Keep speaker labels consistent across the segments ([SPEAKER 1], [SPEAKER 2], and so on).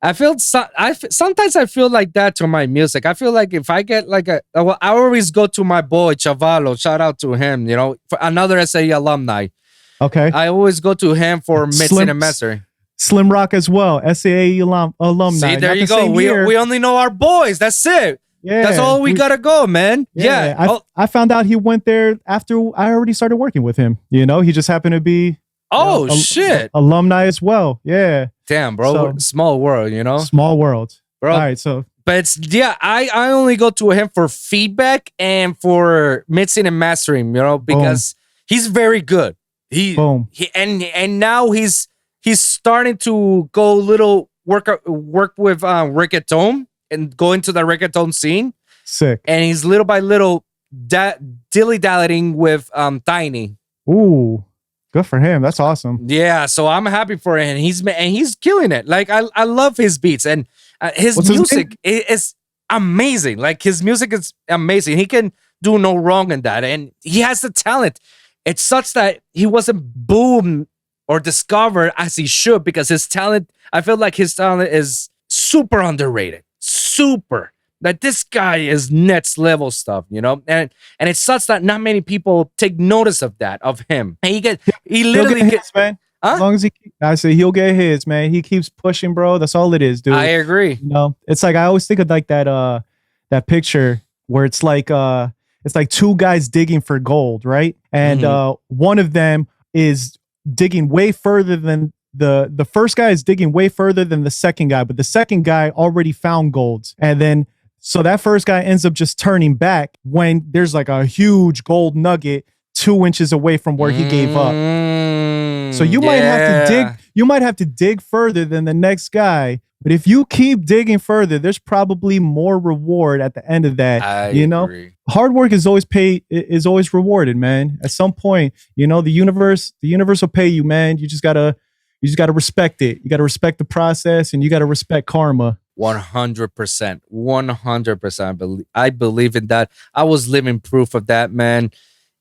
[SPEAKER 1] Sometimes I feel like that to my music. I feel like if I get like well, I always go to my boy Chavalo. Shout out to him. For another SAE alumni.
[SPEAKER 2] Okay.
[SPEAKER 1] I always go to him for mixing and mastering.
[SPEAKER 2] Slim Rock as well, SAE alumni.
[SPEAKER 1] See, there you go. We only know our boys. That's it.
[SPEAKER 2] Yeah,
[SPEAKER 1] that's all we gotta go, man. Yeah.
[SPEAKER 2] I found out he went there after I already started working with him. He just happened to be
[SPEAKER 1] shit,
[SPEAKER 2] alumni as well. Yeah.
[SPEAKER 1] Damn, bro. So, small world,
[SPEAKER 2] Small world.
[SPEAKER 1] Bro.
[SPEAKER 2] All right, so
[SPEAKER 1] but I only go to him for feedback and for mixing and mastering, because he's very good. And now he's starting to go little work with reggaeton and go into the reggaeton scene.
[SPEAKER 2] Sick.
[SPEAKER 1] And he's little by little dilly-dallying with Tiny.
[SPEAKER 2] Ooh, good for him. That's awesome.
[SPEAKER 1] Yeah, so I'm happy for him. He's killing it. Like I love his beats and his music is amazing. Like his music is amazing. He can do no wrong in that, and he has the talent. It's such that he wasn't boomed or discovered as he should, because his talent, I feel like his talent is super underrated. Super. Like this guy is next level stuff, and it's such that not many people take notice of him. And he literally gets,
[SPEAKER 2] man. Huh? As long as he'll get his, man. He keeps pushing, bro. That's all it is, dude.
[SPEAKER 1] I agree.
[SPEAKER 2] It's like I always think of like that picture where it's like two guys digging for gold, right? And one of them is digging way further than the first guy is digging way further than the second guy, but the second guy already found golds. And then so that first guy ends up just turning back when there's like a huge gold nugget 2 inches away from where he gave up. So you might have to dig further than the next guy. But if you keep digging further, there's probably more reward at the end of that.
[SPEAKER 1] I agree.
[SPEAKER 2] Hard work is always rewarded, man. At some point, the universe will pay you, man. You just gotta respect it. You gotta respect the process, and you gotta respect karma.
[SPEAKER 1] 100%. 100%. I believe in that. I was living proof of that, man.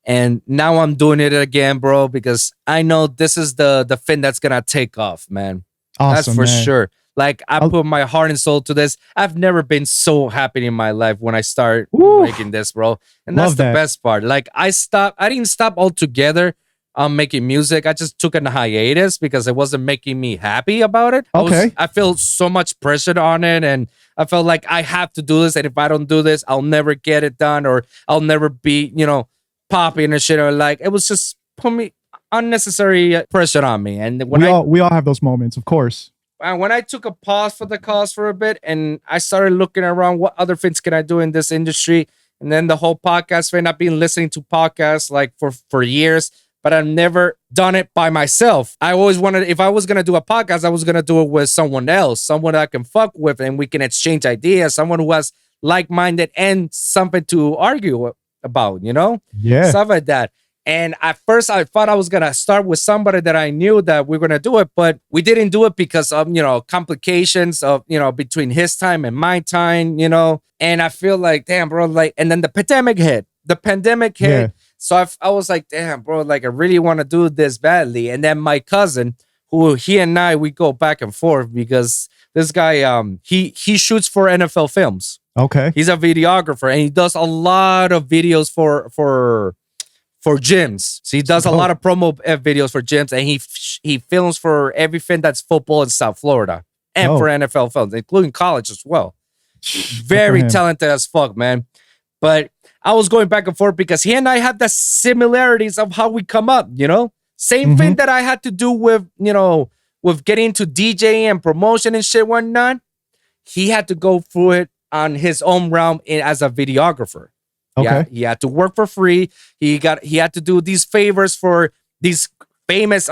[SPEAKER 1] And now I'm doing it again, bro, because I know this is the thing that's gonna take off, man.
[SPEAKER 2] Awesome,
[SPEAKER 1] that's for sure. Like I put my heart and soul to this. I've never been so happy in my life when I start making this, bro. And that's the best part. Like I didn't stop altogether making music. I just took a hiatus because it wasn't making me happy about it.
[SPEAKER 2] Okay.
[SPEAKER 1] I feel so much pressure on it, and I felt like I have to do this. And if I don't do this, I'll never get it done, or I'll never be, popping and shit. Or like it was just put me unnecessary pressure on me. And when
[SPEAKER 2] we all have those moments, of course.
[SPEAKER 1] When I took a pause for the cause for a bit and I started looking around what other things can I do in this industry, and then the whole podcast thing, I've been listening to podcasts like for years, but I've never done it by myself. I always wanted, if I was going to do a podcast, I was going to do it with someone else, someone that I can fuck with and we can exchange ideas, someone who has like-minded and something to argue about,
[SPEAKER 2] Yeah.
[SPEAKER 1] Stuff like that. And at first I thought I was going to start with somebody that I knew that we were going to do it, but we didn't do it because of, complications of, between his time and my time, and I feel like, damn, bro, like, and then the pandemic hit.
[SPEAKER 2] Yeah.
[SPEAKER 1] So I was like, damn, bro, like I really want to do this badly. And then my cousin, he and I, we go back and forth because this guy, he shoots for NFL films.
[SPEAKER 2] Okay.
[SPEAKER 1] He's a videographer and he does a lot of videos for gyms. So he does a lot of promo videos for gyms, and he films for everything that's football in South Florida and for NFL films, including college as well. Very talented as fuck, man. But I was going back and forth because he and I have the similarities of how we come up, Same thing that I had to do with, with getting into DJ and promotion and shit, whatnot. He had to go through it on his own realm as a videographer.
[SPEAKER 2] Okay.
[SPEAKER 1] Yeah, he had to work for free. He had to do these favors for these famous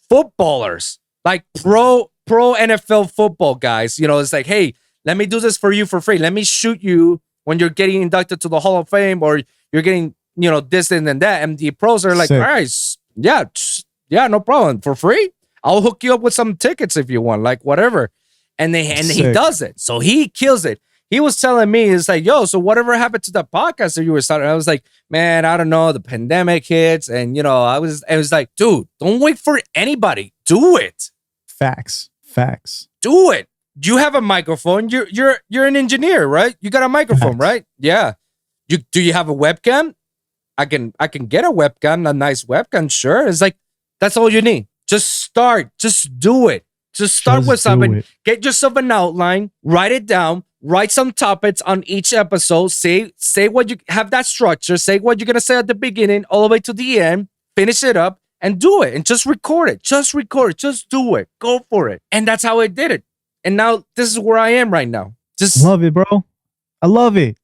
[SPEAKER 1] footballers, like pro NFL football guys. It's like, hey, let me do this for you for free. Let me shoot you when you're getting inducted to the Hall of Fame, or you're getting, this and that. And the pros are like, all right, yeah, no problem, for free. I'll hook you up with some tickets if you want, like whatever. And he does it, so he kills it. He was telling me, it's like, yo, so whatever happened to the podcast that you were starting? I was like, man, I don't know. The pandemic hits. And, I was like, dude, don't wait for anybody. Do it.
[SPEAKER 2] Facts.
[SPEAKER 1] Do it. You have a microphone. You're an engineer, right? You got a microphone, right? Yeah. Do you have a webcam? I can get a webcam, a nice webcam, sure. It's like, that's all you need. Just start. Just do it. Just start with something. Get yourself an outline, write it down, write some topics on each episode. Say what you have, that structure. Say what you're gonna say at the beginning, all the way to the end. Finish it up and do it. And just record it. Just record it. Just do it. Go for it. And that's how I did it. And now this is where I am right now. Just
[SPEAKER 2] love it, bro. I love it.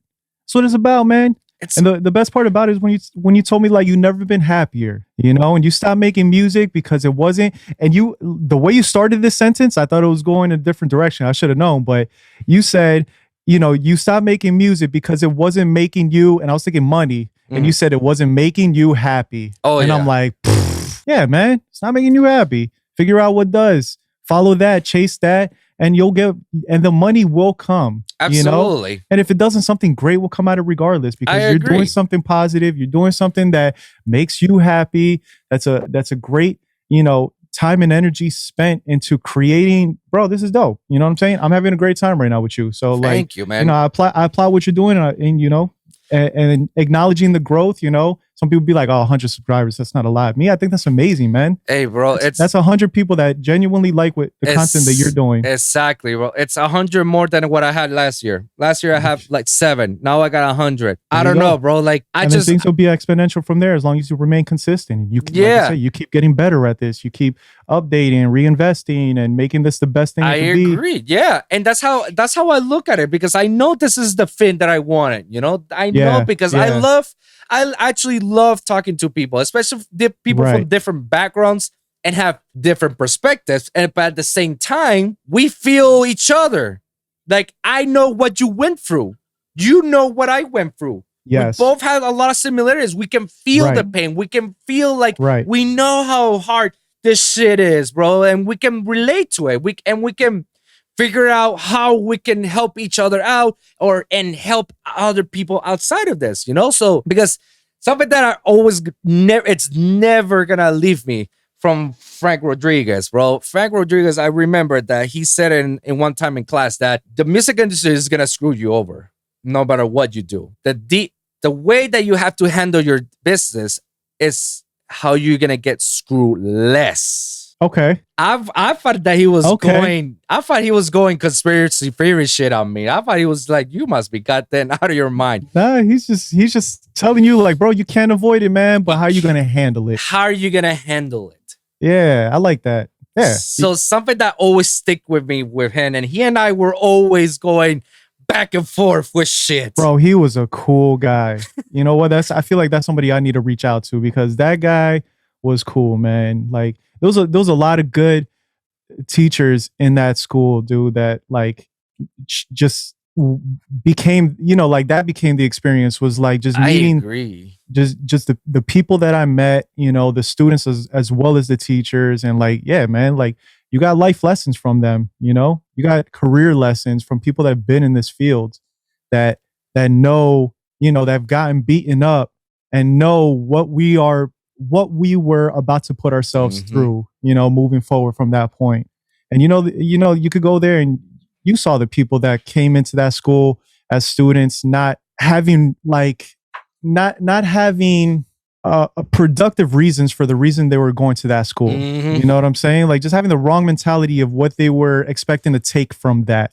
[SPEAKER 2] That's what it's about, man. And the best part about it is when you told me like you never been happier, you know, and you stopped making music because it wasn't, and the way you started this sentence, I thought it was going in a different direction. I should have known, but you said, you know, you stopped making music because it wasn't making you, and I was thinking money, and you said it wasn't making you happy. Oh, and yeah. I'm like, yeah, man, it's not making you happy. Figure out what does. Follow that, chase that, and and the money will come.
[SPEAKER 1] Absolutely.
[SPEAKER 2] You know? And if it doesn't, something great will come out of regardless, because you're doing something positive. You're doing something that makes you happy. That's a great, you know, time and energy spent into creating. Bro, this is dope. You know what I'm saying? I'm having a great time right now with you. So
[SPEAKER 1] thank you, man.
[SPEAKER 2] You know, I apply what you're doing, and you know, and acknowledging the growth. You know, some people be like, oh, 100 subscribers, that's not a lot. Me, I think that's amazing, man.
[SPEAKER 1] Hey, bro,
[SPEAKER 2] that's 100 people that genuinely like what the content that you're doing.
[SPEAKER 1] Exactly, bro. It's 100 more than what I had last year. Last year I have like 7. Now I got 100. I don't know, bro. Like
[SPEAKER 2] things will be exponential from there as long as you remain consistent. You can, like I say, you keep getting better at this. You keep updating, reinvesting, and making this the best thing it can be.
[SPEAKER 1] I agree. Yeah, and that's how I look at it, because I know this is the thing that I wanted. You know, I know because I actually love talking to people, especially people from different backgrounds and have different perspectives. But at the same time, we feel each other. Like, I know what you went through. You know what I went through.
[SPEAKER 2] Yes.
[SPEAKER 1] We both have a lot of similarities. We can feel the pain. We can feel like we know how hard this shit is, bro. And we can relate to it. We can figure out how we can help each other out and help other people outside of this, you know? So, because something that I always it's never gonna leave me from Frank Rodriguez, bro. Frank Rodriguez, I remember that he said in one time in class that the music industry is gonna screw you over no matter what you do. The way that you have to handle your business is how you're gonna get screwed less.
[SPEAKER 2] Okay.
[SPEAKER 1] I thought that he was going. I thought he was going conspiracy theory shit on me. I thought he was like, "You must be goddamn out of your mind."
[SPEAKER 2] Nah, he's just telling you like, bro, you can't avoid it, man. But how are you gonna handle it?
[SPEAKER 1] How are you gonna handle it?
[SPEAKER 2] Yeah, I like that. Yeah.
[SPEAKER 1] So something that always stick with me with him, and he and I were always going back and forth with shit.
[SPEAKER 2] Bro, he was a cool guy. You know what? I feel like that's somebody I need to reach out to, because that guy was cool, man. Like, there was a lot of good teachers in that school, dude, that like just became, you know, like that became the experience, was like just meeting, just the people that I met, you know, the students as well as the teachers. And like, yeah, man, like you got life lessons from them, you know, you got career lessons from people that have been in this field that know, you know, that have gotten beaten up and know what we were about to put ourselves through, you know, moving forward from that point. And you could go there and you saw the people that came into that school as students not having productive reasons for the reason they were going to that school. You know what I'm saying? Like, just having the wrong mentality of what they were expecting to take from that.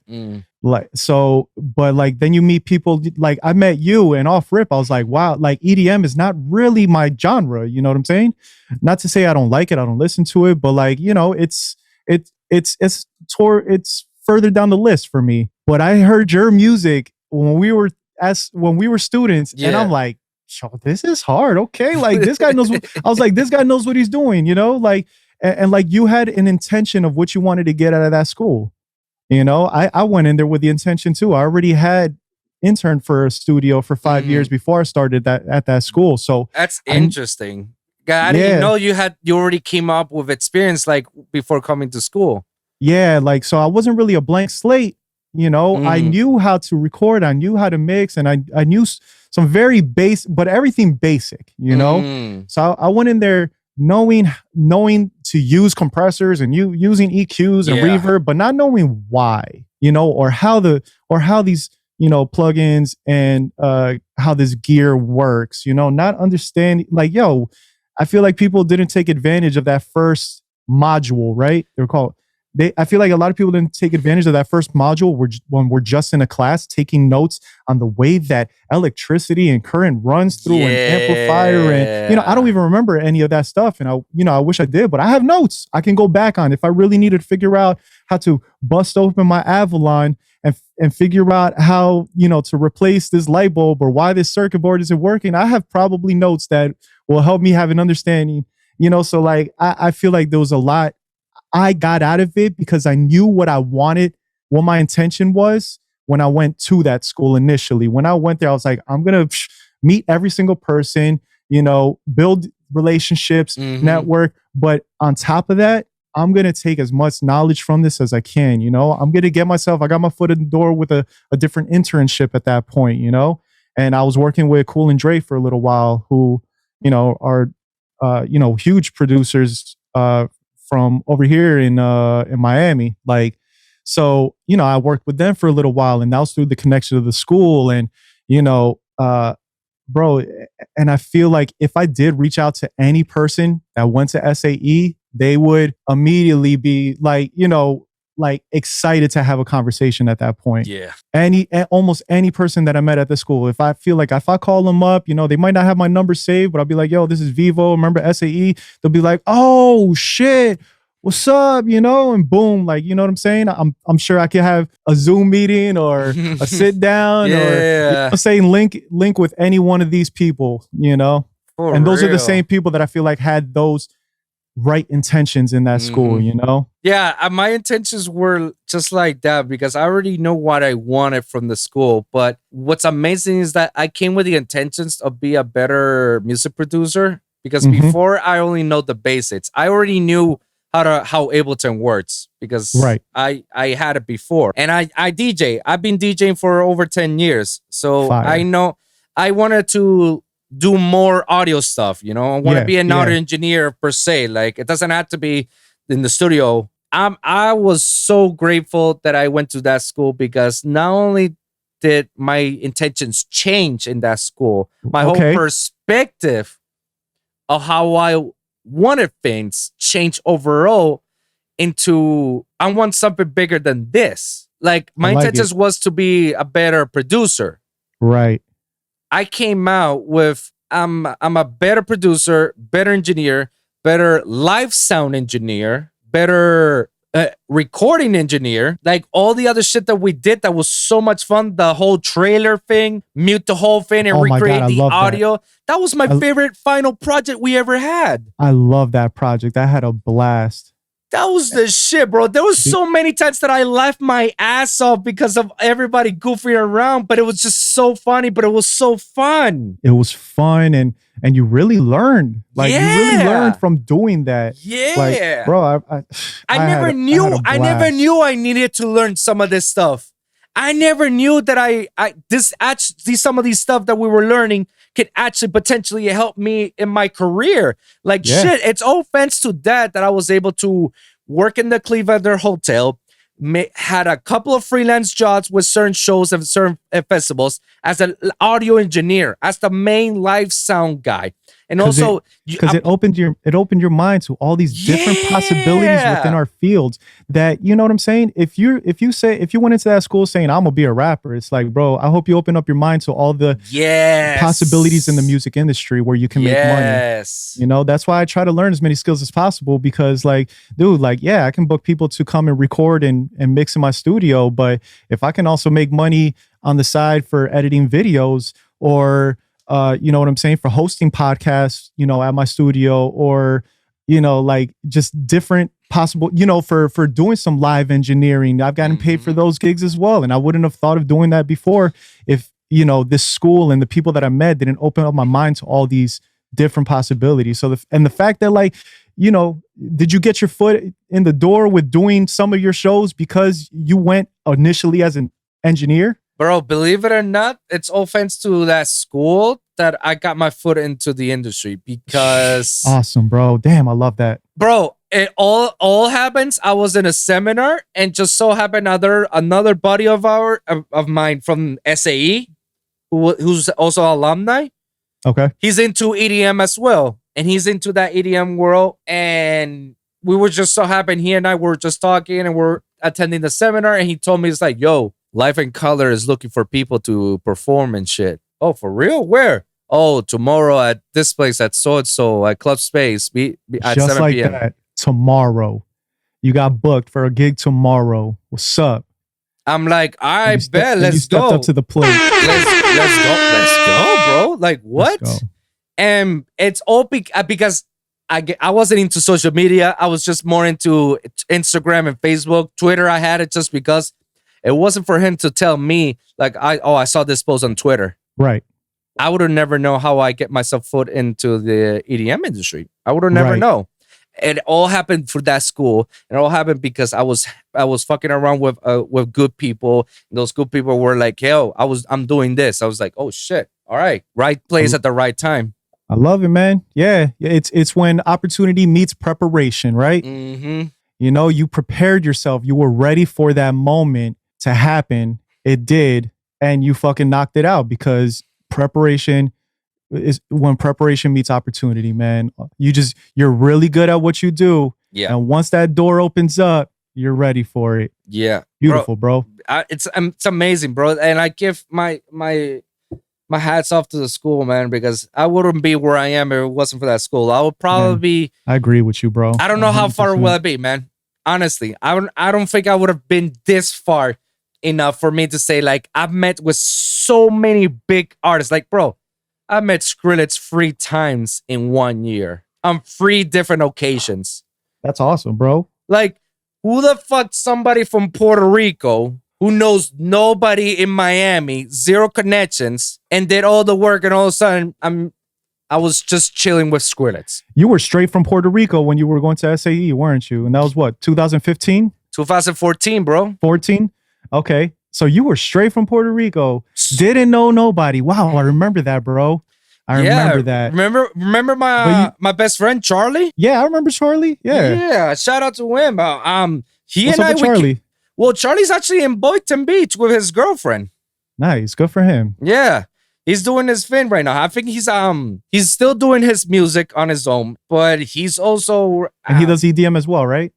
[SPEAKER 2] Like, so, but like, then you meet people like I met you, and off rip, I was like, wow, like EDM is not really my genre. You know what I'm saying? Not to say I don't like it, I don't listen to it, but like, you know, it's further down the list for me. But I heard your music when we were students, and I'm like, yo, this is hard. Okay, like this guy knows. I was like, this guy knows what he's doing. You know, like, and like you had an intention of what you wanted to get out of that school. You know, I went in there with the intention too. I already had interned for a studio for 5 years before I started at that school. So
[SPEAKER 1] that's interesting. I didn't know you already came up with experience like before coming to school.
[SPEAKER 2] Yeah, like, so I wasn't really a blank slate. You know, I knew how to record, I knew how to mix, and I knew some very but everything basic. You know, so I went in there knowing to use compressors and using EQs and reverb, but not knowing why. or how these, plugins and how this gear works, not understanding, like, yo, I feel like people didn't take advantage of that first module, right? They're called. I feel like a lot of people didn't take advantage of that first module when we're just in a class taking notes on the way that electricity and current runs through an amplifier. And, I don't even remember any of that stuff. And I wish I did, but I have notes I can go back on if I really needed to figure out how to bust open my Avalon and figure out how, to replace this light bulb or why this circuit board isn't working. I have probably notes that will help me have an understanding, so like, I feel like there was a lot I got out of it because I knew what I wanted, what my intention was when I went to that school initially. When I went there, I was like, I'm going to meet every single person, build relationships, network. But on top of that, I'm going to take as much knowledge from this as I can. I'm going to get myself, I got my foot in the door with a different internship at that point, and I was working with Cool and Dre for a little while, who, are, huge producers, from over here in Miami. Like, so, I worked with them for a little while, and that was through the connection of the school. And, bro, and I feel like if I did reach out to any person that went to SAE, they would immediately be like, like excited to have a conversation at that point.
[SPEAKER 1] Yeah.
[SPEAKER 2] Almost any person that I met at the school, if I call them up, they might not have my number saved, but I'll be like, yo, this is Vivo. Remember SAE? They'll be like, oh shit, what's up? And boom, like, you know what I'm saying? I'm sure I could have a Zoom meeting or a sit down or saying link with any one of these people,
[SPEAKER 1] For
[SPEAKER 2] and those
[SPEAKER 1] real.
[SPEAKER 2] are the same people that I feel like had those right intentions in that school,
[SPEAKER 1] Yeah, my intentions were just like that because I already know what I wanted from the school. But what's amazing is that I came with the intentions of be a better music producer because before I only know the basics. I already knew how Ableton works because I had it before. And I DJ. I've been DJing for over 10 years. So
[SPEAKER 2] Fire.
[SPEAKER 1] I know I wanted to do more audio stuff, I want to be an audio engineer per se. Like, it doesn't have to be in the studio. I was so grateful that I went to that school because not only did my intentions change in that school, my whole perspective of how I wanted things changed overall into I want something bigger than this. Like, my intentions was to be a better producer.
[SPEAKER 2] Right.
[SPEAKER 1] I came out with I'm a better producer, better engineer, better live sound engineer, better recording engineer. Like, all the other shit that we did that was so much fun. The whole trailer thing, mute the whole thing and recreate the audio. That was my favorite final project we ever had.
[SPEAKER 2] I love that project. I had a blast.
[SPEAKER 1] That was the shit, bro. There was so many times that I laughed my ass off because of everybody goofing around, but it was just so funny, but it was so fun.
[SPEAKER 2] It was fun, and you really learned. Like, you really learned from doing that.
[SPEAKER 1] Yeah.
[SPEAKER 2] Like, bro,
[SPEAKER 1] I never knew I needed to learn some of this stuff. I never knew that some of these stuff that we were learning could actually potentially help me in my career. Like, shit, it's all thanks to that I was able to work in the Cleveland Hotel, had a couple of freelance jobs with certain shows and certain festivals as an audio engineer, as the main live sound guy. And also,
[SPEAKER 2] because it opened your mind to all these different possibilities within our fields. That, you know what I'm saying? If you went into that school saying I'm gonna be a rapper, it's like, bro, I hope you open up your mind to all the possibilities in the music industry where you can make money. That's why I try to learn as many skills as possible because, like, dude, like, I can book people to come and record and mix in my studio, but if I can also make money on the side for editing videos or you know what I'm saying, for hosting podcasts, at my studio, or, like, just different possible, for doing some live engineering. I've gotten paid for those gigs as well. And I wouldn't have thought of doing that before if, this school and the people that I met didn't open up my mind to all these different possibilities. So the fact that, like, did you get your foot in the door with doing some of your shows because you went initially as an engineer?
[SPEAKER 1] Bro, believe it or not, it's all thanks to that school that I got my foot into the industry because...
[SPEAKER 2] Awesome, bro. Damn, I love that.
[SPEAKER 1] Bro, it all happens. I was in a seminar, and just so happened another buddy of mine from SAE, who's also alumni.
[SPEAKER 2] Okay.
[SPEAKER 1] He's into EDM as well, and he's into that EDM world. And we were just so happened, he and I were just talking, and we're attending the seminar, and he told me, it's like, yo, Life in Color is looking for people to perform and shit. Oh, for real? Where? Oh, tomorrow at this place at so-and-so at Club Space at
[SPEAKER 2] Just
[SPEAKER 1] 7
[SPEAKER 2] like
[SPEAKER 1] p.m.
[SPEAKER 2] that. Tomorrow. You got booked for a gig tomorrow. What's up?
[SPEAKER 1] I'm like, I bet,
[SPEAKER 2] you
[SPEAKER 1] let's
[SPEAKER 2] stepped
[SPEAKER 1] go.
[SPEAKER 2] up to the plate.
[SPEAKER 1] Let's go, bro. Like, what?
[SPEAKER 2] Let's go.
[SPEAKER 1] And it's all because I wasn't into social media. I was just more into Instagram and Facebook. Twitter, I had it just because it wasn't for him to tell me, like, I saw this post on Twitter.
[SPEAKER 2] Right.
[SPEAKER 1] I would have never know how I get myself foot into the EDM industry. I would have never know. It all happened through that school. It all happened because I was fucking around with good people. And those good people were like, yo, I'm doing this. I was like, oh shit. All right. Right place at the right time.
[SPEAKER 2] I love it, man. Yeah. It's when opportunity meets preparation, right?
[SPEAKER 1] Mm-hmm.
[SPEAKER 2] You know, you prepared yourself. You were ready for that moment to happen. It did. And you fucking knocked it out because preparation is when preparation meets opportunity, man. You're really good at what you do.
[SPEAKER 1] Yeah.
[SPEAKER 2] And once that door opens up, you're ready for it.
[SPEAKER 1] Yeah.
[SPEAKER 2] Beautiful, bro.
[SPEAKER 1] It's amazing, bro. And I give my hats off to the school, man, because I wouldn't be where I am if it wasn't for that school. I would probably be.
[SPEAKER 2] I agree with you, bro.
[SPEAKER 1] I don't know 100%. How far will I be, man. Honestly, I don't think I would have been this far enough for me to say, like, I've met with so many big artists. Like, bro, I met Skrillex 3 times in 1 year on 3 different occasions.
[SPEAKER 2] That's awesome, bro.
[SPEAKER 1] Like, who the fuck somebody from Puerto Rico who knows nobody in Miami, 0 connections, and did all the work, and all of a sudden I was just chilling with Skrillex.
[SPEAKER 2] You were straight from Puerto Rico when you were going to SAE, weren't you? And that was what, 2015?
[SPEAKER 1] 2014, bro.
[SPEAKER 2] 14? Okay. So you were straight from Puerto Rico. Didn't know nobody. Wow, I remember that, bro. I remember that.
[SPEAKER 1] Remember my best friend Charlie?
[SPEAKER 2] Yeah, I remember Charlie. Yeah.
[SPEAKER 1] Shout out to him. He
[SPEAKER 2] What's
[SPEAKER 1] and
[SPEAKER 2] up with Charlie?
[SPEAKER 1] Well, Charlie's actually in Boynton Beach with his girlfriend.
[SPEAKER 2] Nice, good for him.
[SPEAKER 1] Yeah, he's doing his thing right now. I think he's still doing his music on his own, but he's also
[SPEAKER 2] and he does EDM as well, right?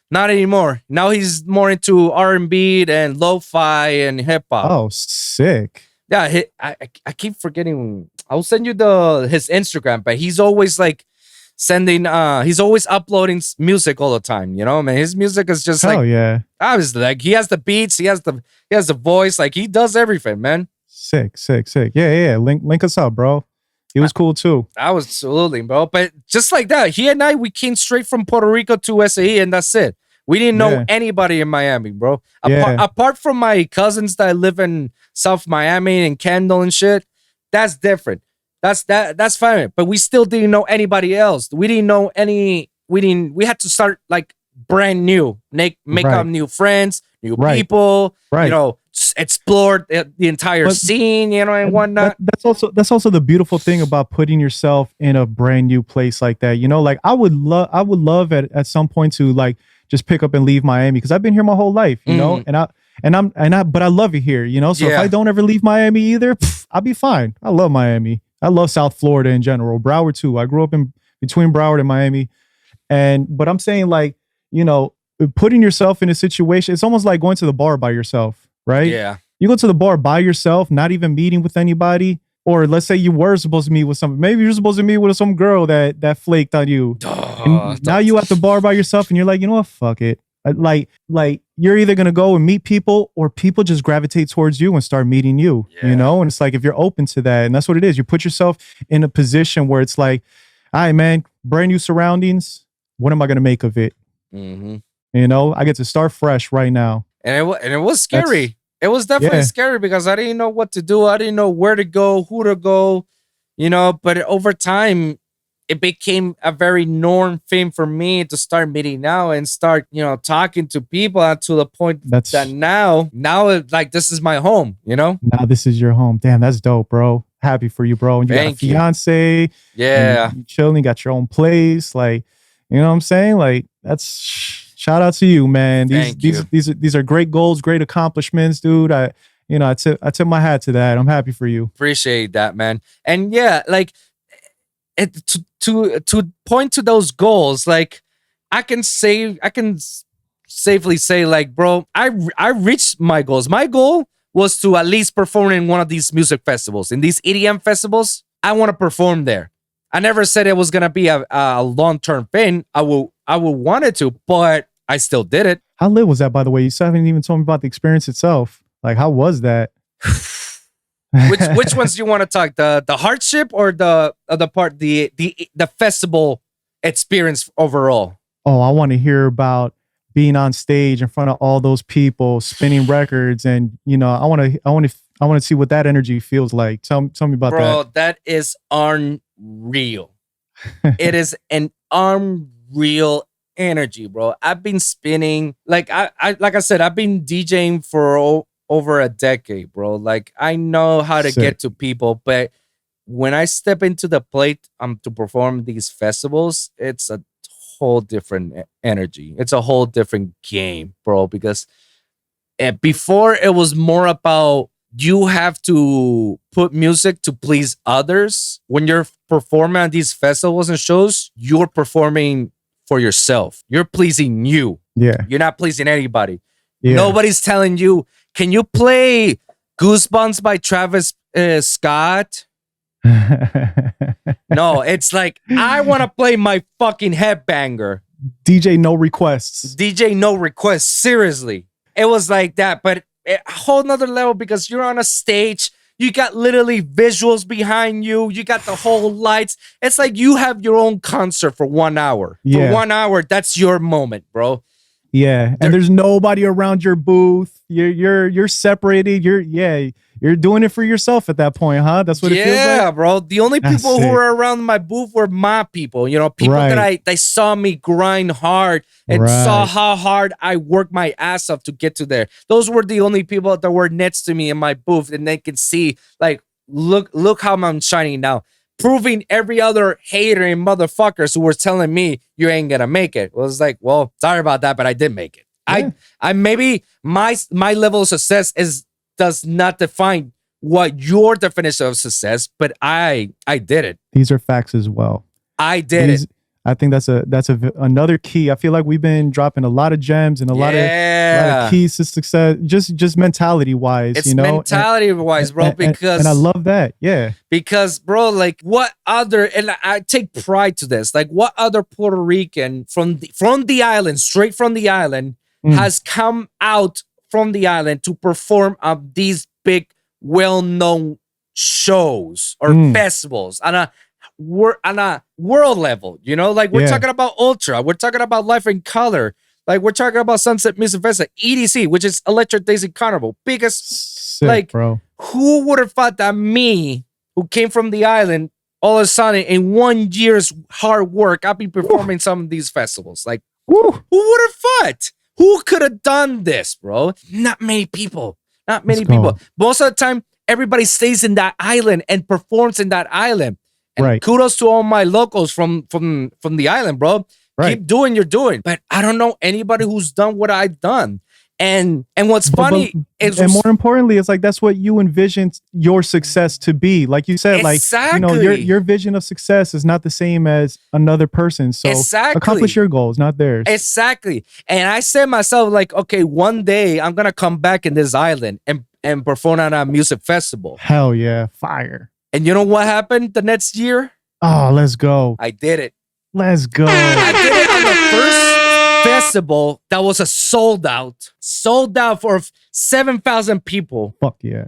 [SPEAKER 1] Not anymore. Now he's more into R&B and lo-fi and hip hop.
[SPEAKER 2] Oh, sick.
[SPEAKER 1] Yeah, I keep forgetting. I'll send you his Instagram, but he's always like sending. He's always uploading music all the time. You know, man, his music is just like,
[SPEAKER 2] yeah.
[SPEAKER 1] Obviously, like he has the beats, he has the voice, like he does everything, man.
[SPEAKER 2] Sick. Yeah. Link us up, bro. He was cool too.
[SPEAKER 1] I was absolutely, bro. But just like that, he and I, we came straight from Puerto Rico to SAE, and that's it. We didn't know anybody in Miami, bro. Apart from my cousins that live in South Miami and Kendall and shit, that's different. That's fine. But we still didn't know anybody else. We didn't know any. We had to start like brand new, make up new friends, new people. Right. You know, explore the entire scene. You know, and whatnot.
[SPEAKER 2] That's also the beautiful thing about putting yourself in a brand new place like that. You know, like I would love at some point to like just pick up and leave Miami because I've been here my whole life, you know, but I love it here, you know. So if I don't ever leave Miami either, I'll be fine. I love Miami. I love South Florida in general. Broward too. I grew up in between Broward and Miami, but I'm saying like, you know, putting yourself in a situation, it's almost like going to the bar by yourself, right?
[SPEAKER 1] Yeah.
[SPEAKER 2] You go to the bar by yourself, not even meeting with anybody. Or let's say you were supposed to meet with maybe you're supposed to meet with some girl that flaked on you. Now you at the bar by yourself and you're like, you know what? Fuck it. Like you're either going to go and meet people or people just gravitate towards you and start meeting you, you know? And it's like, if you're open to that, and that's what it is. You put yourself in a position where it's like, all right, man, brand new surroundings. What am I going to make of it?
[SPEAKER 1] Mm-hmm.
[SPEAKER 2] You know, I get to start fresh right now.
[SPEAKER 1] And it was scary. It was definitely scary because I didn't know what to do. I didn't know where to go, who to go, you know, but over time, it became a very norm thing for me to start meeting now and start, you know, talking to people to the point that now it's like, this is my home, you know?
[SPEAKER 2] Now this is your home. Damn, that's dope, bro. Happy for you, bro. And you got a fiance.
[SPEAKER 1] Yeah.
[SPEAKER 2] You chilling, got your own place. Like, You know what I'm saying? Like that's shout out to you, man.
[SPEAKER 1] Thank you.
[SPEAKER 2] These are great goals, great accomplishments, dude. I tip my hat to that. I'm happy for you.
[SPEAKER 1] Appreciate that, man. And yeah, like to point to those goals, like I can safely say, like, bro, I reached my goals. My goal was to at least perform in one of these music festivals, in these EDM festivals. I want to perform there. I never said it was gonna be a long-term thing. I will want it to, but I still did it.
[SPEAKER 2] How lit was that, by the way? You still haven't even told me about the experience itself. Like, how was that?
[SPEAKER 1] Which ones do you want to talk? The hardship or the part the festival experience overall?
[SPEAKER 2] Oh, I want to hear about being on stage in front of all those people, spinning records, and I want to see what that energy feels like. Tell me about that.
[SPEAKER 1] Bro, that is unreal. It is an unreal energy, bro. I've been spinning like I said, I've been DJing for over a decade, bro. Like I know how to get to people, but when I step into the plate to perform these festivals, it's a whole different energy. It's a whole different game, bro, because before it was more about you have to put music to please others. When you're performing on these festivals and shows, you're performing for yourself. You're pleasing you.
[SPEAKER 2] Yeah.
[SPEAKER 1] You're not pleasing anybody.
[SPEAKER 2] Yeah.
[SPEAKER 1] Nobody's telling you, can you play Goosebumps by Travis Scott? No, it's like, I want to play my fucking headbanger.
[SPEAKER 2] DJ no requests.
[SPEAKER 1] DJ no requests. Seriously. It was like that, but a whole nother level because you're on a stage. You got literally visuals behind you. You got the whole lights. It's like you have your own concert for 1 hour.
[SPEAKER 2] Yeah.
[SPEAKER 1] For 1 hour, that's your moment, bro.
[SPEAKER 2] Yeah, and there's nobody around your booth. You're separated. You're doing it for yourself at that point, huh? That's what it feels like.
[SPEAKER 1] Yeah, bro. The only people who were around my booth were my people. People that they saw me grind hard and saw how hard I worked my ass off to get to there. Those were the only people that were next to me in my booth, and they could see, like, look how I'm shining now. Proving every other hater and motherfuckers who were telling me you ain't gonna make it. Well, it's like, well, sorry about that, but I did make it. Yeah. I maybe my level of success does not define what your definition of success, but I did it.
[SPEAKER 2] These are facts as well.
[SPEAKER 1] I did it.
[SPEAKER 2] I think that's another key. I feel like we've been dropping a lot of gems and a lot of keys to success, just mentality wise.
[SPEAKER 1] It's mentality wise, bro. Because
[SPEAKER 2] I love that. Yeah.
[SPEAKER 1] Because, bro, like what other, and I take pride to this, like what other Puerto Rican from the island, straight from the island, has come out from the island to perform on these big, well-known shows or festivals on a world level, like we're talking about Ultra, we're talking about Life in Color, like we're talking about Sunset Music Festival, EDC, which is Electric Daisy Carnival. Biggest, sick, bro. Who would have thought that me, who came from the island, all of a sudden in 1 year's hard work, I'll be performing some of these festivals? Like, who would have thought? Who could have done this, bro? Not many people. Not many people. Most of the time, everybody stays in that island and performs in that island. And kudos to all my locals from the island, bro. Keep doing your doing. But I don't know anybody who's done what I've done. And what's funny is,
[SPEAKER 2] and more importantly, it's like that's what you envisioned your success to be. Like you said, like your vision of success is not the same as another person's. So accomplish your goals, not theirs.
[SPEAKER 1] Exactly. And I said myself, like, okay, one day I'm gonna come back in this island and perform at a music festival.
[SPEAKER 2] Hell yeah, fire.
[SPEAKER 1] And you know what happened the next year?
[SPEAKER 2] Oh, let's go.
[SPEAKER 1] I did it.
[SPEAKER 2] Let's go.
[SPEAKER 1] I did it on the first festival that was a sold out for 7,000 people.
[SPEAKER 2] Fuck yeah.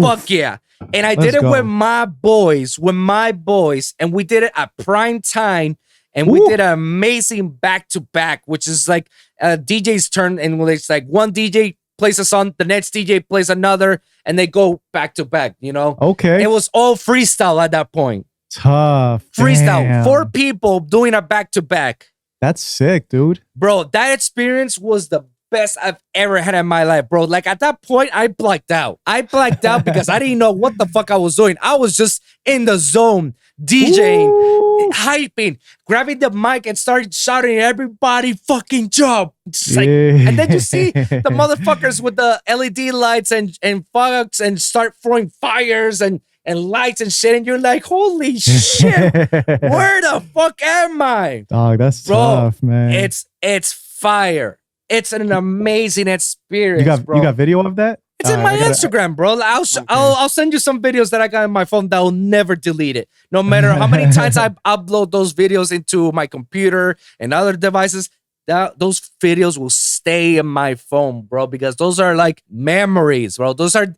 [SPEAKER 1] Fuck yeah. And I did it with my boys, and we did it at prime time, and we did an amazing back-to-back, which is like a DJ's turn, and it's like one DJ plays a song, the next DJ plays another, and they go back-to-back,
[SPEAKER 2] Okay.
[SPEAKER 1] It was all freestyle at that point.
[SPEAKER 2] Tough.
[SPEAKER 1] Freestyle.
[SPEAKER 2] Damn.
[SPEAKER 1] 4 people doing a back-to-back.
[SPEAKER 2] That's sick, dude.
[SPEAKER 1] Bro, that experience was the best I've ever had in my life, bro. Like at that point, I blacked out. I blacked out because I didn't know what the fuck I was doing. I was just in the zone, DJing, hyping, grabbing the mic and started shouting, everybody fucking jump. Just like, and then you see the motherfuckers with the LED lights and fogs and start throwing fires and lights and shit, and you're like, holy shit, where the fuck am I?
[SPEAKER 2] Dog, that's tough, man.
[SPEAKER 1] It's fire. It's an amazing experience,
[SPEAKER 2] you got video of that?
[SPEAKER 1] It's in my Instagram, bro. I'll send you some videos that I got on my phone that will never delete it. No matter how many times I upload those videos into my computer and other devices, those videos will stay in my phone, bro, because those are like memories, bro. Those are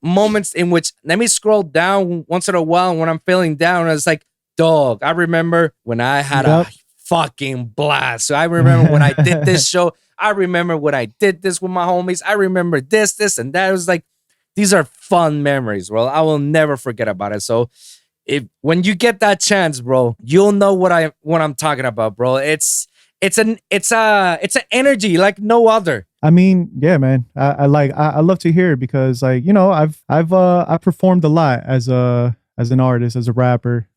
[SPEAKER 1] moments in which, let me scroll down once in a while when I'm feeling down, and it's like, dog, I remember when I had a fucking blast. So I remember when I did this show. I remember when I did this with my homies. I remember this, and that. It was like, these are fun memories, bro. I will never forget about it. So when you get that chance, bro, you'll know what I'm talking about, bro. It's an energy like no other.
[SPEAKER 2] I mean, yeah, man. I love to hear it because, like, you know, I've performed a lot as an artist, as a rapper.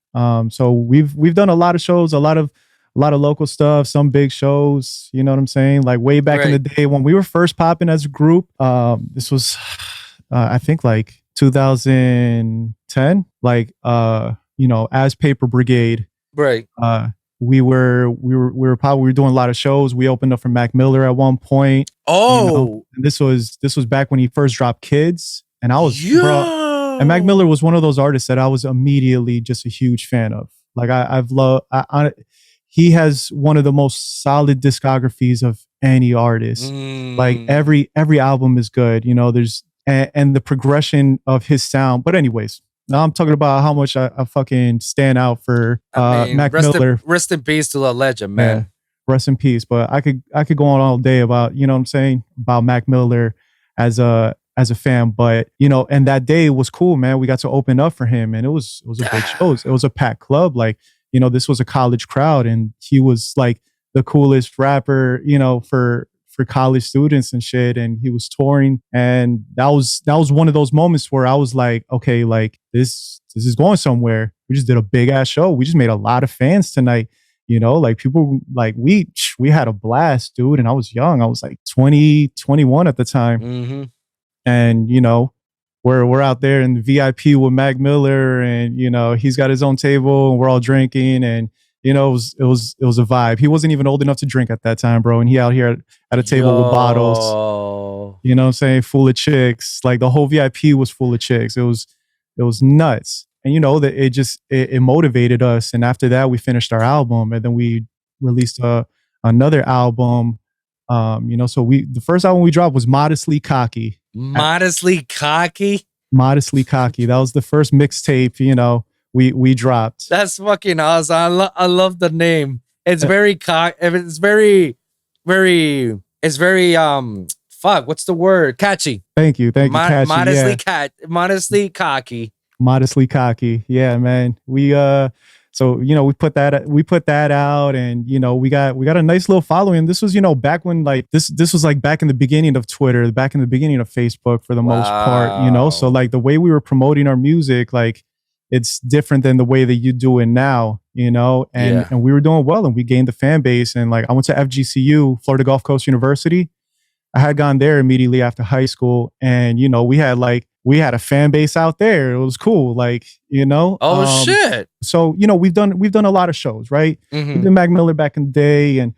[SPEAKER 2] So we've done a lot of shows, a lot of local stuff, some big shows, you know what I'm saying? Like way back in the day when we were first popping as a group, this was, I think like 2010, like, you know, as Paper Brigade.
[SPEAKER 1] Right.
[SPEAKER 2] We were doing a lot of shows. We opened up for Mac Miller at one point.
[SPEAKER 1] Oh,
[SPEAKER 2] you know? And this was back when he first dropped Kids. And I was, bro, and Mac Miller was one of those artists that I was immediately just a huge fan of. Like he has one of the most solid discographies of any artist. Like every album is good, you know, and the progression of his sound. But anyways, now I'm talking about how much I fucking stand out for Mac Miller.
[SPEAKER 1] Rest in peace to the legend, man.
[SPEAKER 2] Yeah, rest in peace. But I could go on all day about, you know what I'm saying, about Mac Miller as a fan. But, you know, and that day was cool, man. We got to open up for him, and it was a big show. It was a packed club. Like, you know, this was a college crowd, and he was like the coolest rapper, you know, for college students and shit. And he was touring, and that was one of those moments where I was like, okay, like this is going somewhere. We just did a big ass show. We just made a lot of fans tonight. You know, like people, like we had a blast, dude. And I was young. I was like 20, 21 at the time. And, you know, we're out there in the VIP with Mac Miller, and, you know, he's got his own table and we're all drinking, and, you know, it was a vibe. He wasn't even old enough to drink at that time, bro. And he out here at a table with bottles, you know what I'm saying? Full of chicks. Like the whole VIP was full of chicks. It was nuts. And, you know, that it motivated us. And after that, we finished our album, and then we released another album. You know, so the first album we dropped was Modestly Cocky.
[SPEAKER 1] Modestly Cocky?
[SPEAKER 2] Modestly Cocky. That was the first mixtape, you know, we dropped.
[SPEAKER 1] That's fucking awesome. I love the name. It's very it's very fuck, what's the word? Catchy.
[SPEAKER 2] Thank you. Catchy.
[SPEAKER 1] Modestly Cocky.
[SPEAKER 2] Modestly Cocky. Yeah, man. We so, you know, we put that out, and, you know, we got a nice little following. This was, you know, back when, like, this was like back in the beginning of Twitter, back in the beginning of Facebook for the most part, you know. So like the way we were promoting our music, like, it's different than the way that you do it now, you know. And we were doing well, and we gained the fan base. And like I went to FGCU, Florida Gulf Coast University. I had gone there immediately after high school, and, you know, we had a fan base out there. It was cool, like, you know.
[SPEAKER 1] Oh shit!
[SPEAKER 2] So, you know, we've done a lot of shows, right? We did Mac Miller back in the day, and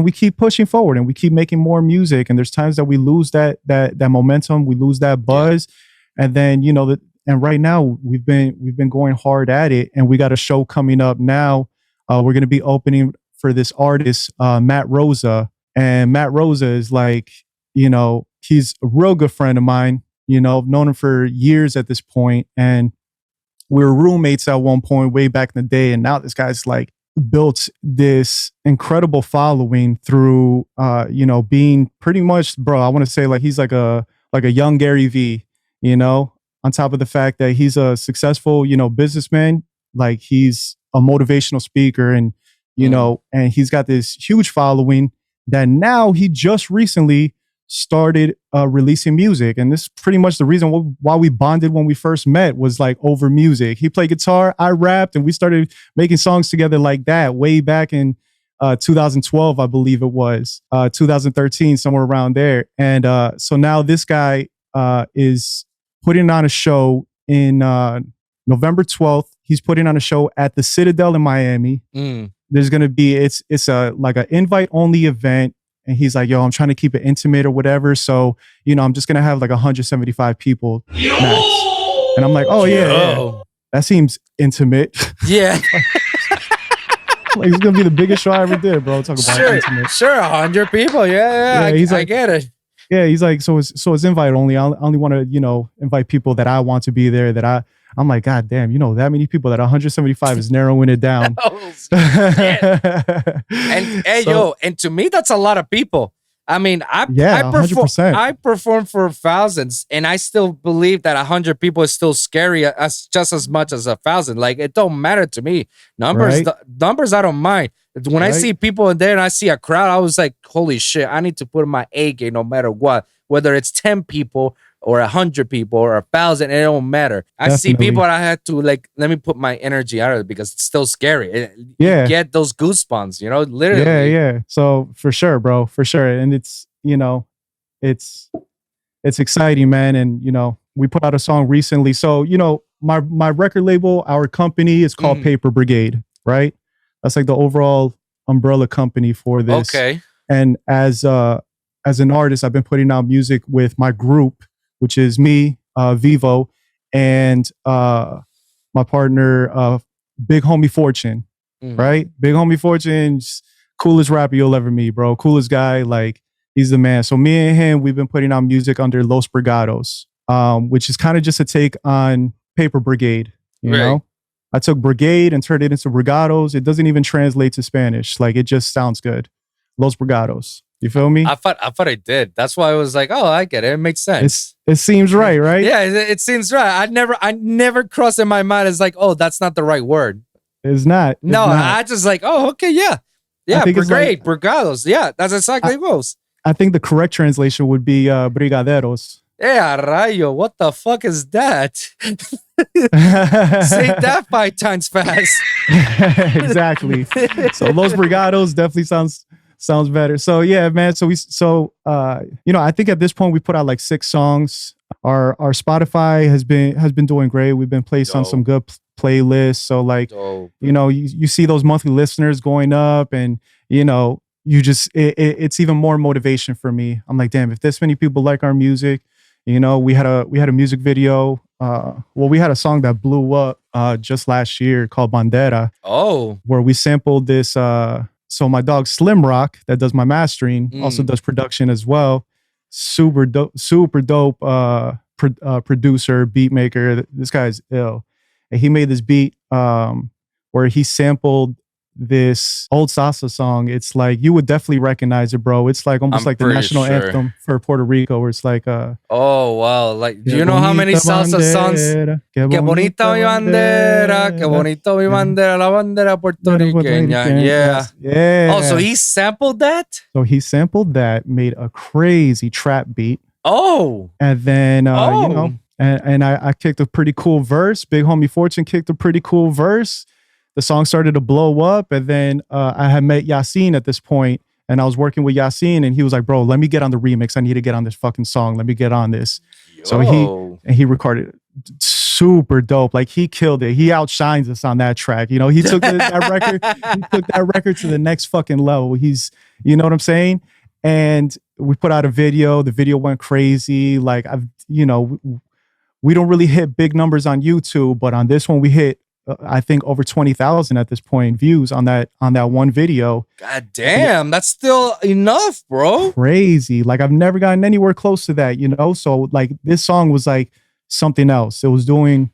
[SPEAKER 2] we keep pushing forward, and we keep making more music. And there's times that we lose that momentum, we lose that buzz, and then, you know, and right now we've been going hard at it, and we got a show coming up now. We're going to be opening for this artist, Matt Rosa, and Matt Rosa is like, you know, he's a real good friend of mine. You know, I've known him for years at this point, and we were roommates at one point way back in the day. And now this guy's like built this incredible following through, you know, being pretty much, bro, I want to say like he's like a young Gary V, you know, on top of the fact that he's a successful, you know, businessman. Like he's a motivational speaker, and, you know, and he's got this huge following. that now he just recently started releasing music. And this is pretty much the reason why we bonded when we first met, was like over music. He played guitar, I rapped, and we started making songs together like that way back in 2012, I believe it was, 2013, somewhere around there. And so now this guy is putting on a show in November 12th. He's putting on a show at the Citadel in Miami. There's going to be, it's a like an invite only event. And he's like, yo, I'm trying to keep it intimate or whatever. So, you know, I'm just going to have like 175 people max. And I'm like, oh yeah, that seems intimate.
[SPEAKER 1] Yeah.
[SPEAKER 2] Like, it's going to be the biggest show I ever did, bro. Talk about intimate.
[SPEAKER 1] Sure, 100 people. Yeah,
[SPEAKER 2] he's
[SPEAKER 1] I
[SPEAKER 2] like,
[SPEAKER 1] get it.
[SPEAKER 2] Yeah, he's like, so it's invite only. I only want to, you know, invite people that I want to be there. I'm like, God damn, you know, that many people, that 175 is narrowing it down.
[SPEAKER 1] And and to me, that's a lot of people. I mean, I perform for thousands, and I still believe that 100 people is still scary as just as much as 1,000. Like, it don't matter to me. Numbers, numbers, I don't mind. When I see people in there and I see a crowd, I was like, holy shit, I need to put my A game no matter what. Whether it's 10 people or 100 people or 1,000, it don't matter. I see people and I had to, like, let me put my energy out of it because it's still scary. You get those goosebumps, you know, literally.
[SPEAKER 2] Yeah. So for sure, bro, for sure. And it's, you know, it's exciting, man. And, you know, we put out a song recently. So, you know, my record label, our company is called Paper Brigade, right? That's like the overall umbrella company for this.
[SPEAKER 1] Okay.
[SPEAKER 2] And as an artist, I've been putting out music with my group, which is me, Vivo, and my partner, Big Homie Fortune, right? Big Homie Fortune's coolest rapper you'll ever meet, bro. Coolest guy, like, he's the man. So me and him, we've been putting out music under Los Brigados, which is kind of just a take on Paper Brigade, you know? I took Brigade and turned it into Brigados. It doesn't even translate to Spanish. Like, it just sounds good. Los Brigados. You feel me?
[SPEAKER 1] I thought I did. That's why I was like, oh, I get it. It makes sense.
[SPEAKER 2] It seems right?
[SPEAKER 1] Yeah, it seems right. I never crossed in my mind as like, oh, that's not the right word.
[SPEAKER 2] It's not.
[SPEAKER 1] I just like, oh, okay, yeah. Brigade, like, Brigados. Yeah, that's exactly what it was.
[SPEAKER 2] I think the correct translation would be Brigaderos.
[SPEAKER 1] Yeah, rayo, what the fuck is that? Say that 5 times fast.
[SPEAKER 2] Exactly. So Los Brigados definitely sounds better. So yeah, man. So you know, I think at this point we put out like 6 songs. Our Spotify has been doing great. We've been placed on some good playlists. So like, you know, you see those monthly listeners going up, and you know, you just it's even more motivation for me. I'm like, damn, if this many people like our music, you know, we had a music video. We had a song that blew up just last year called Bandera. Oh, where we sampled this. So my dog Slim Rock, that does my mastering, also does production as well. Super dope producer, beat maker. This guy's ill. And he made this beat where he sampled this old salsa song. It's like, you would definitely recognize it, bro. It's like almost like the national anthem for Puerto Rico, where it's like
[SPEAKER 1] oh wow, like, do you know how many salsa songs? Que bonita mi bandera, que bonito mi bandera, la bandera puertorriqueña. Yeah. Oh, so he sampled that?
[SPEAKER 2] So he sampled that, made a crazy trap beat.
[SPEAKER 1] Oh.
[SPEAKER 2] And then you know, and I kicked a pretty cool verse. Big Homie Fortune kicked a pretty cool verse. The song started to blow up, and then I had met Yasin at this point, and I was working with Yasin, and he was like, bro, let me get on the remix. I need to get on this fucking song. Let me get on this. Yo. So he recorded it. Super dope. Like, he killed it. He outshines us on that track. You know, he took that record, he took that record to the next fucking level. He's, you know what I'm saying? And we put out a video. The video went crazy. Like, you know, we don't really hit big numbers on YouTube, but on this one we hit, I think, over 20,000 at this point views on that one video.
[SPEAKER 1] God damn, that's still enough, bro.
[SPEAKER 2] Crazy. Like, I've never gotten anywhere close to that, you know? So like, this song was like something else. It was doing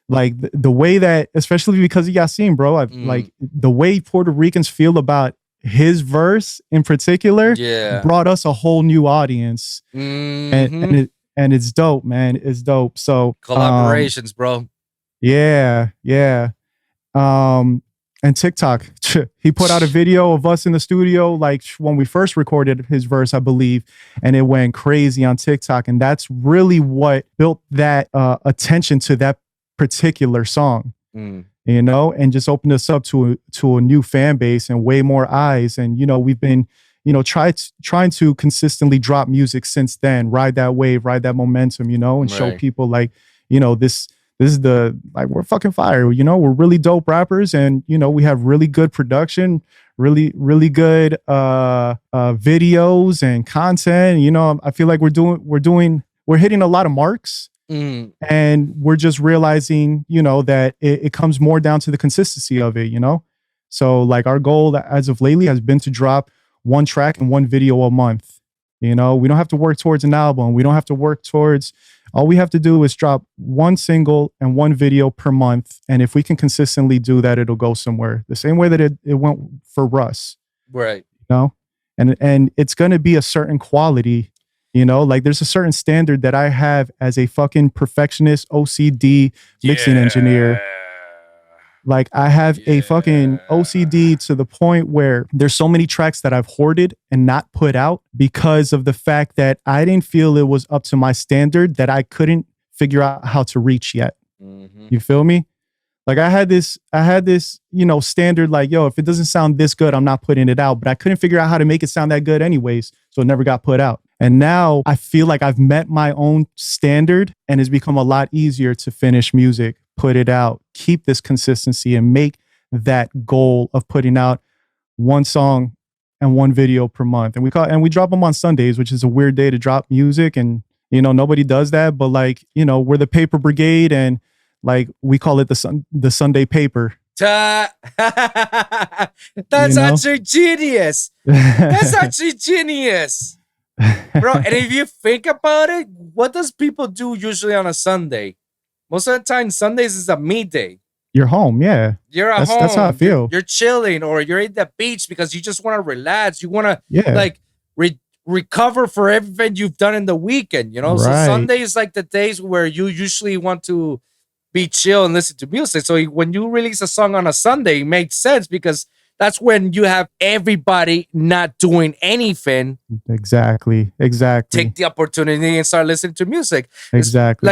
[SPEAKER 2] like the way that, especially because of Yasin, bro, like the way Puerto Ricans feel about his verse in particular brought us a whole new audience. And it's dope, man. It's dope. So
[SPEAKER 1] collaborations, bro.
[SPEAKER 2] Yeah. And TikTok. He put out a video of us in the studio, like when we first recorded his verse, I believe, and it went crazy on TikTok. And that's really what built that attention to that particular song, you know, and just opened us up to a new fan base and way more eyes. And, you know, we've been, you know, trying to consistently drop music since then, ride that wave, ride that momentum, you know, and show people like, you know, this is the, like, we're fucking fire, you know, we're really dope rappers, and, you know, we have really good production, really good videos and content. You know, I feel like we're hitting a lot of marks, and we're just realizing, you know, that it comes more down to the consistency of it, you know? So like our goal as of lately has been to drop one track and one video a month. You know, we don't have to work towards an album. We don't have to work towards, all we have to do is drop one single and one video per month. And if we can consistently do that, it'll go somewhere. The same way that it went for Russ.
[SPEAKER 1] Right.
[SPEAKER 2] You know? And it's going to be a certain quality, you know? Like there's a certain standard that I have as a fucking perfectionist OCD mixing engineer. Like I have a fucking OCD to the point where there's so many tracks that I've hoarded and not put out because of the fact that I didn't feel it was up to my standard, that I couldn't figure out how to reach yet. You feel me? Like I had this, you know, standard, like, yo, if it doesn't sound this good, I'm not putting it out. But I couldn't figure out how to make it sound that good anyways. So it never got put out. And now I feel like I've met my own standard, and it's become a lot easier to finish music, put it out, keep this consistency, and make that goal of putting out one song and one video per month. And we drop them on Sundays, which is a weird day to drop music. And, you know, nobody does that, but like, you know, we're the Paper Brigade, and like we call it the Sunday paper.
[SPEAKER 1] That's
[SPEAKER 2] You know?
[SPEAKER 1] actually genius. That's actually genius. Bro, and if you think about it, what does people do usually on a Sunday? Most of the time, Sundays is a me day.
[SPEAKER 2] You're home, yeah.
[SPEAKER 1] You're at home.
[SPEAKER 2] That's how I feel.
[SPEAKER 1] You're chilling, or you're at the beach because you just want to relax. You want to like recover for everything you've done in the weekend, you know?
[SPEAKER 2] Right.
[SPEAKER 1] So Sunday is like the days where you usually want to be chill and listen to music. So when you release a song on a Sunday, it makes sense because that's when you have everybody not doing anything.
[SPEAKER 2] Exactly.
[SPEAKER 1] Take the opportunity and start listening to music.
[SPEAKER 2] Exactly.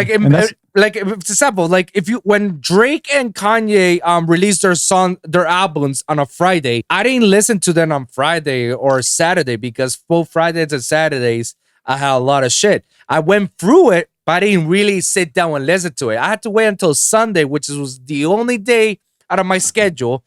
[SPEAKER 1] Like, for example, like when Drake and Kanye released their albums on a Friday, I didn't listen to them on Friday or Saturday because both Fridays and Saturdays I had a lot of shit. I went through it, but I didn't really sit down and listen to it. I had to wait until Sunday, which was the only day out of my schedule,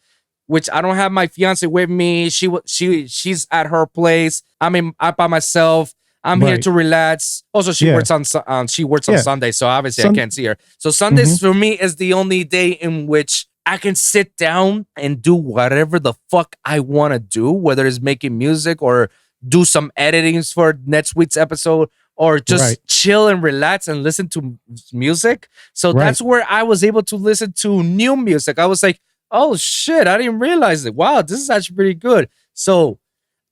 [SPEAKER 1] which I don't have my fiance with me. She's at her place. I'm by myself. I'm here to relax. Also, she works on Sunday, so obviously I can't see her. So Sundays for me is the only day in which I can sit down and do whatever the fuck I want to do, whether it's making music or do some editings for next week's episode, or just chill and relax and listen to music. So that's where I was able to listen to new music. I was like, oh shit, I didn't realize it. Wow, this is actually pretty good. So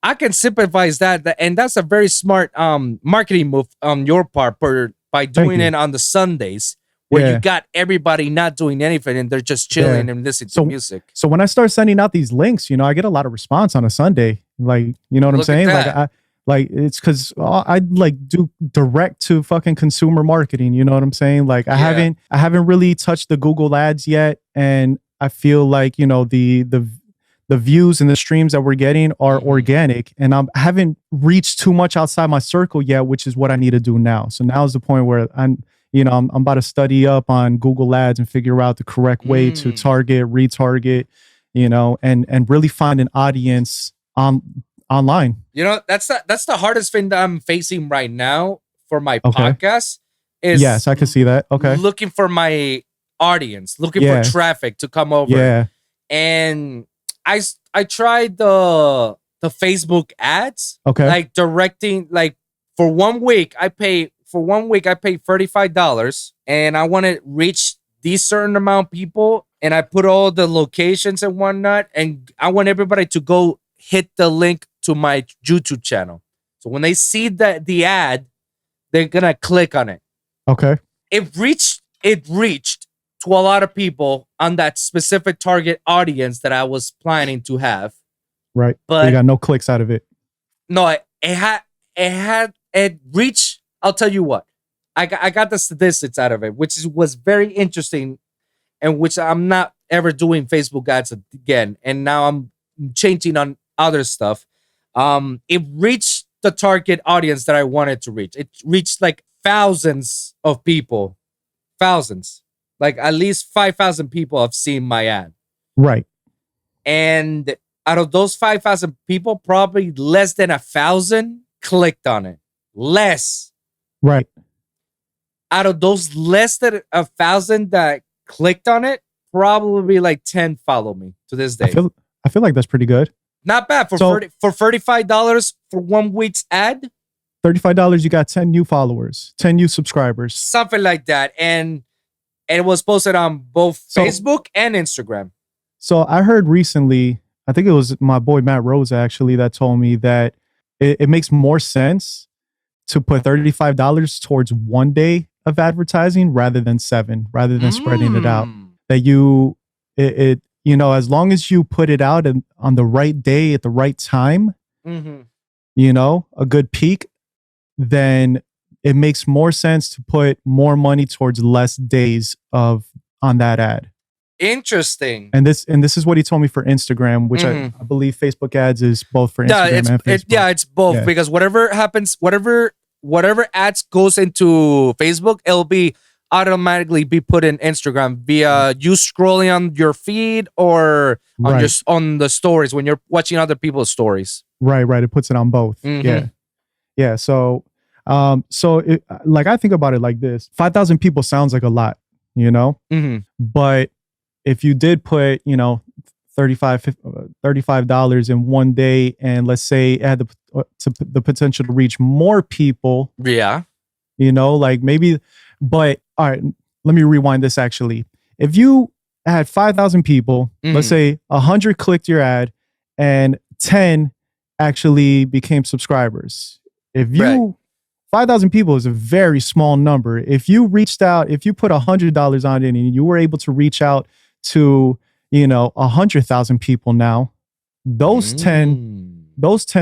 [SPEAKER 1] I can sympathize that, and that's a very smart marketing move on your part by doing it on the Sundays where you got everybody not doing anything and they're just chilling and listening to music.
[SPEAKER 2] So when I start sending out these links, you know, I get a lot of response on a Sunday. Like, you know what I'm saying? Like it's because I like do direct to fucking consumer marketing. You know what I'm saying? Like I haven't really touched the Google ads yet, and I feel like, you know, the views and the streams that we're getting are organic, and I haven't reached too much outside my circle yet, which is what I need to do now. So now is the point where I'm about to study up on Google ads and figure out the correct way to target, retarget, you know, and really find an audience online.
[SPEAKER 1] You know, that's the hardest thing that I'm facing right now for my podcast.
[SPEAKER 2] Yes, I can see that. Okay.
[SPEAKER 1] Looking for my audience, looking for traffic to come over.
[SPEAKER 2] Yeah.
[SPEAKER 1] And I tried the Facebook ads.
[SPEAKER 2] Okay.
[SPEAKER 1] Like directing, like for 1 week, I pay $35, and I want to reach these certain amount of people, and I put all the locations and whatnot, and I want everybody to go hit the link to my YouTube channel. So when they see the ad, they're gonna click on it.
[SPEAKER 2] Okay.
[SPEAKER 1] It reached to a lot of people on that specific target audience that I was planning to have.
[SPEAKER 2] Right.
[SPEAKER 1] But
[SPEAKER 2] you got no clicks out of it.
[SPEAKER 1] No, it reached. I'll tell you what. I got the statistics out of it, which was very interesting, and which I'm not ever doing Facebook ads again. And now I'm changing on other stuff. It reached the target audience that I wanted to reach. It reached like thousands of people, thousands, like at least 5,000 people have seen my ad.
[SPEAKER 2] Right.
[SPEAKER 1] And out of those 5,000 people, probably less than 1,000 clicked on it. Less.
[SPEAKER 2] Right.
[SPEAKER 1] Out of those less than 1,000 that clicked on it, probably like 10 follow me to this day.
[SPEAKER 2] I feel like that's pretty good.
[SPEAKER 1] Not bad for $35 for 1 week's ad.
[SPEAKER 2] $35, you got 10 new followers, 10 new subscribers,
[SPEAKER 1] something like that, and it was posted on both Facebook and Instagram.
[SPEAKER 2] So I heard recently, I think it was my boy Matt Rose actually that told me that it makes more sense to put $35 towards 1 day of advertising rather than 7, rather than spreading it out. That as long as you put it out on the right day at the right time, a good peak, then it makes more sense to put more money towards less days on that ad.
[SPEAKER 1] Interesting.
[SPEAKER 2] And this is what he told me for Instagram, which I believe Facebook ads is both for Instagram and Facebook.
[SPEAKER 1] It's both because whatever happens, whatever ads goes into Facebook, it'll be automatically be put in Instagram via you scrolling on your feed or on the stories when you're watching other people's stories. Right.
[SPEAKER 2] It puts it on both. Yeah. So, I think about it like this: 5,000 people sounds like a lot, but if you did put, $35 in 1 day, and let's say it had the potential to reach more people.
[SPEAKER 1] Yeah.
[SPEAKER 2] Maybe, but all right, let me rewind this actually. If you had 5,000 people, let's say 100 clicked your ad and 10 actually became subscribers. If you 5,000 people is a very small number. If you put $100 on it and you were able to reach out to 100,000 people now, those 10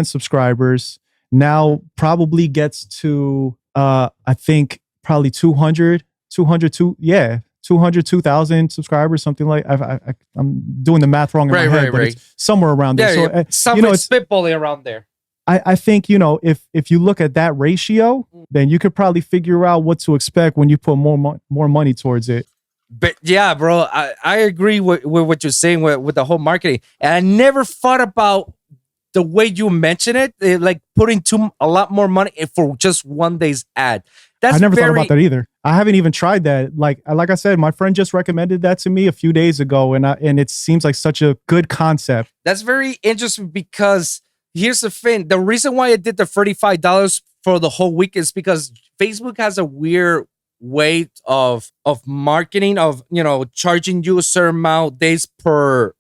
[SPEAKER 2] subscribers now probably gets to I think probably 202,000 subscribers, something like. I'm doing the math wrong in my head, but it's somewhere around there.
[SPEAKER 1] Yeah, so it's spitballing around there.
[SPEAKER 2] I think, if you look at that ratio, then you could probably figure out what to expect when you put more money towards it.
[SPEAKER 1] But yeah, bro, I agree with what you're saying with the whole marketing. And I never thought about the way you mention it, like putting a lot more money for just 1 day's ad.
[SPEAKER 2] I never thought about that either. I haven't even tried that. Like I said, my friend just recommended that to me a few days ago, and it seems like such a good concept.
[SPEAKER 1] That's very interesting because here's the thing. The reason why I did the $35 for the whole week is because Facebook has a weird way of marketing, of charging you a certain amount of days per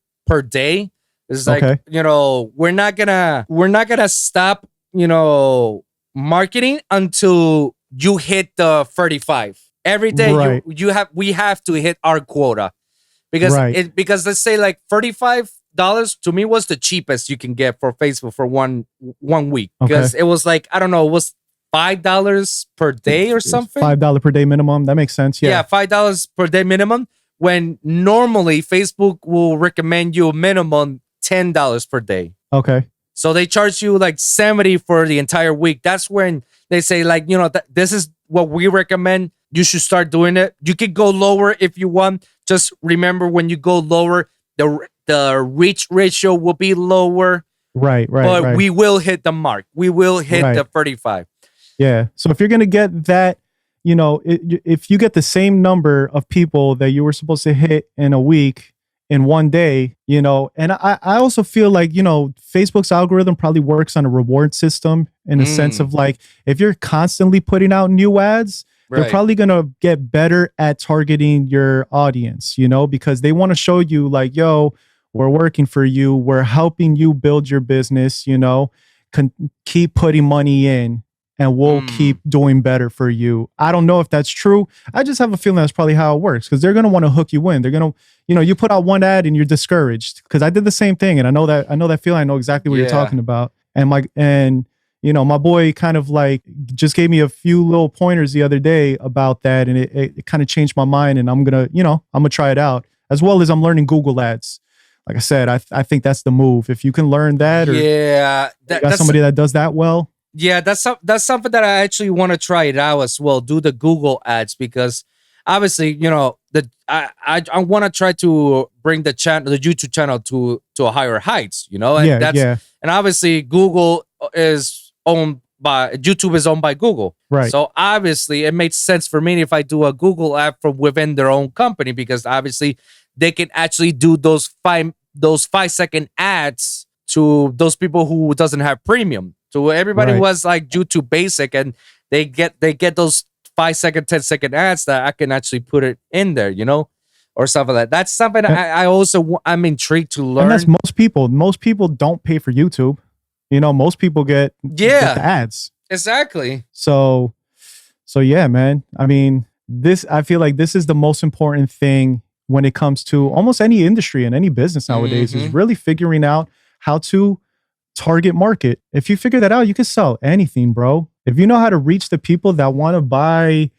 [SPEAKER 1] day. It's like, we're not gonna stop, marketing until you hit the 35. Every day we have to hit our quota. Because let's say like $35 to me was the cheapest you can get for Facebook for one week. Because it was like, I don't know, it was $5 per day or something.
[SPEAKER 2] $5 per day minimum. That makes sense. Yeah,
[SPEAKER 1] $5 per day minimum. When normally Facebook will recommend you a minimum $10 per day.
[SPEAKER 2] Okay.
[SPEAKER 1] So they charge you like $70 for the entire week. That's when they say like, this is what we recommend. You should start doing it. You could go lower if you want. Just remember, when you go lower, the reach ratio will be lower.
[SPEAKER 2] Right.
[SPEAKER 1] But we will hit the mark. We will hit the 35.
[SPEAKER 2] Yeah. So if you're going to get that, if you get the same number of people that you were supposed to hit in a week in 1 day, and I also feel like, Facebook's algorithm probably works on a reward system in a sense of like, if you're constantly putting out new ads, they're probably going to get better at targeting your audience, because they want to show you like, yo, we're working for you. We're helping you build your business, keep putting money in. and we'll keep doing better for you. I don't know if that's true. I just have a feeling that's probably how it works, because they're going to want to hook you in. They're going to, you put out one ad and you're discouraged, because I did the same thing. And I know that feeling. I know exactly what you're talking about. And my boy kind of like just gave me a few little pointers the other day about that. And it kind of changed my mind, and I'm going to try it out, as well as I'm learning Google ads. Like I said, I think that's the move. If you can learn that, or that's somebody that does that well.
[SPEAKER 1] Yeah, that's something that I actually want to try it out as well. Do the Google ads, because obviously, I want to try to bring the YouTube channel to a higher heights, and and obviously YouTube is owned by Google.
[SPEAKER 2] Right.
[SPEAKER 1] So obviously it makes sense for me if I do a Google ad from within their own company, because obviously they can actually do those 5-second ads to those people who doesn't have premium. So everybody who has like YouTube Basic, and they get those 5-second, 10-second ads that I can actually put it in there, or something like that. That's something I'm intrigued to learn.
[SPEAKER 2] And that's most people. Most people don't pay for YouTube. Most people get the ads.
[SPEAKER 1] Exactly.
[SPEAKER 2] So yeah, man. I mean, I feel like this is the most important thing when it comes to almost any industry and any business nowadays, is really figuring out how to target market. If you figure that out, you can sell anything, bro. If you know how to reach the people that want to buy,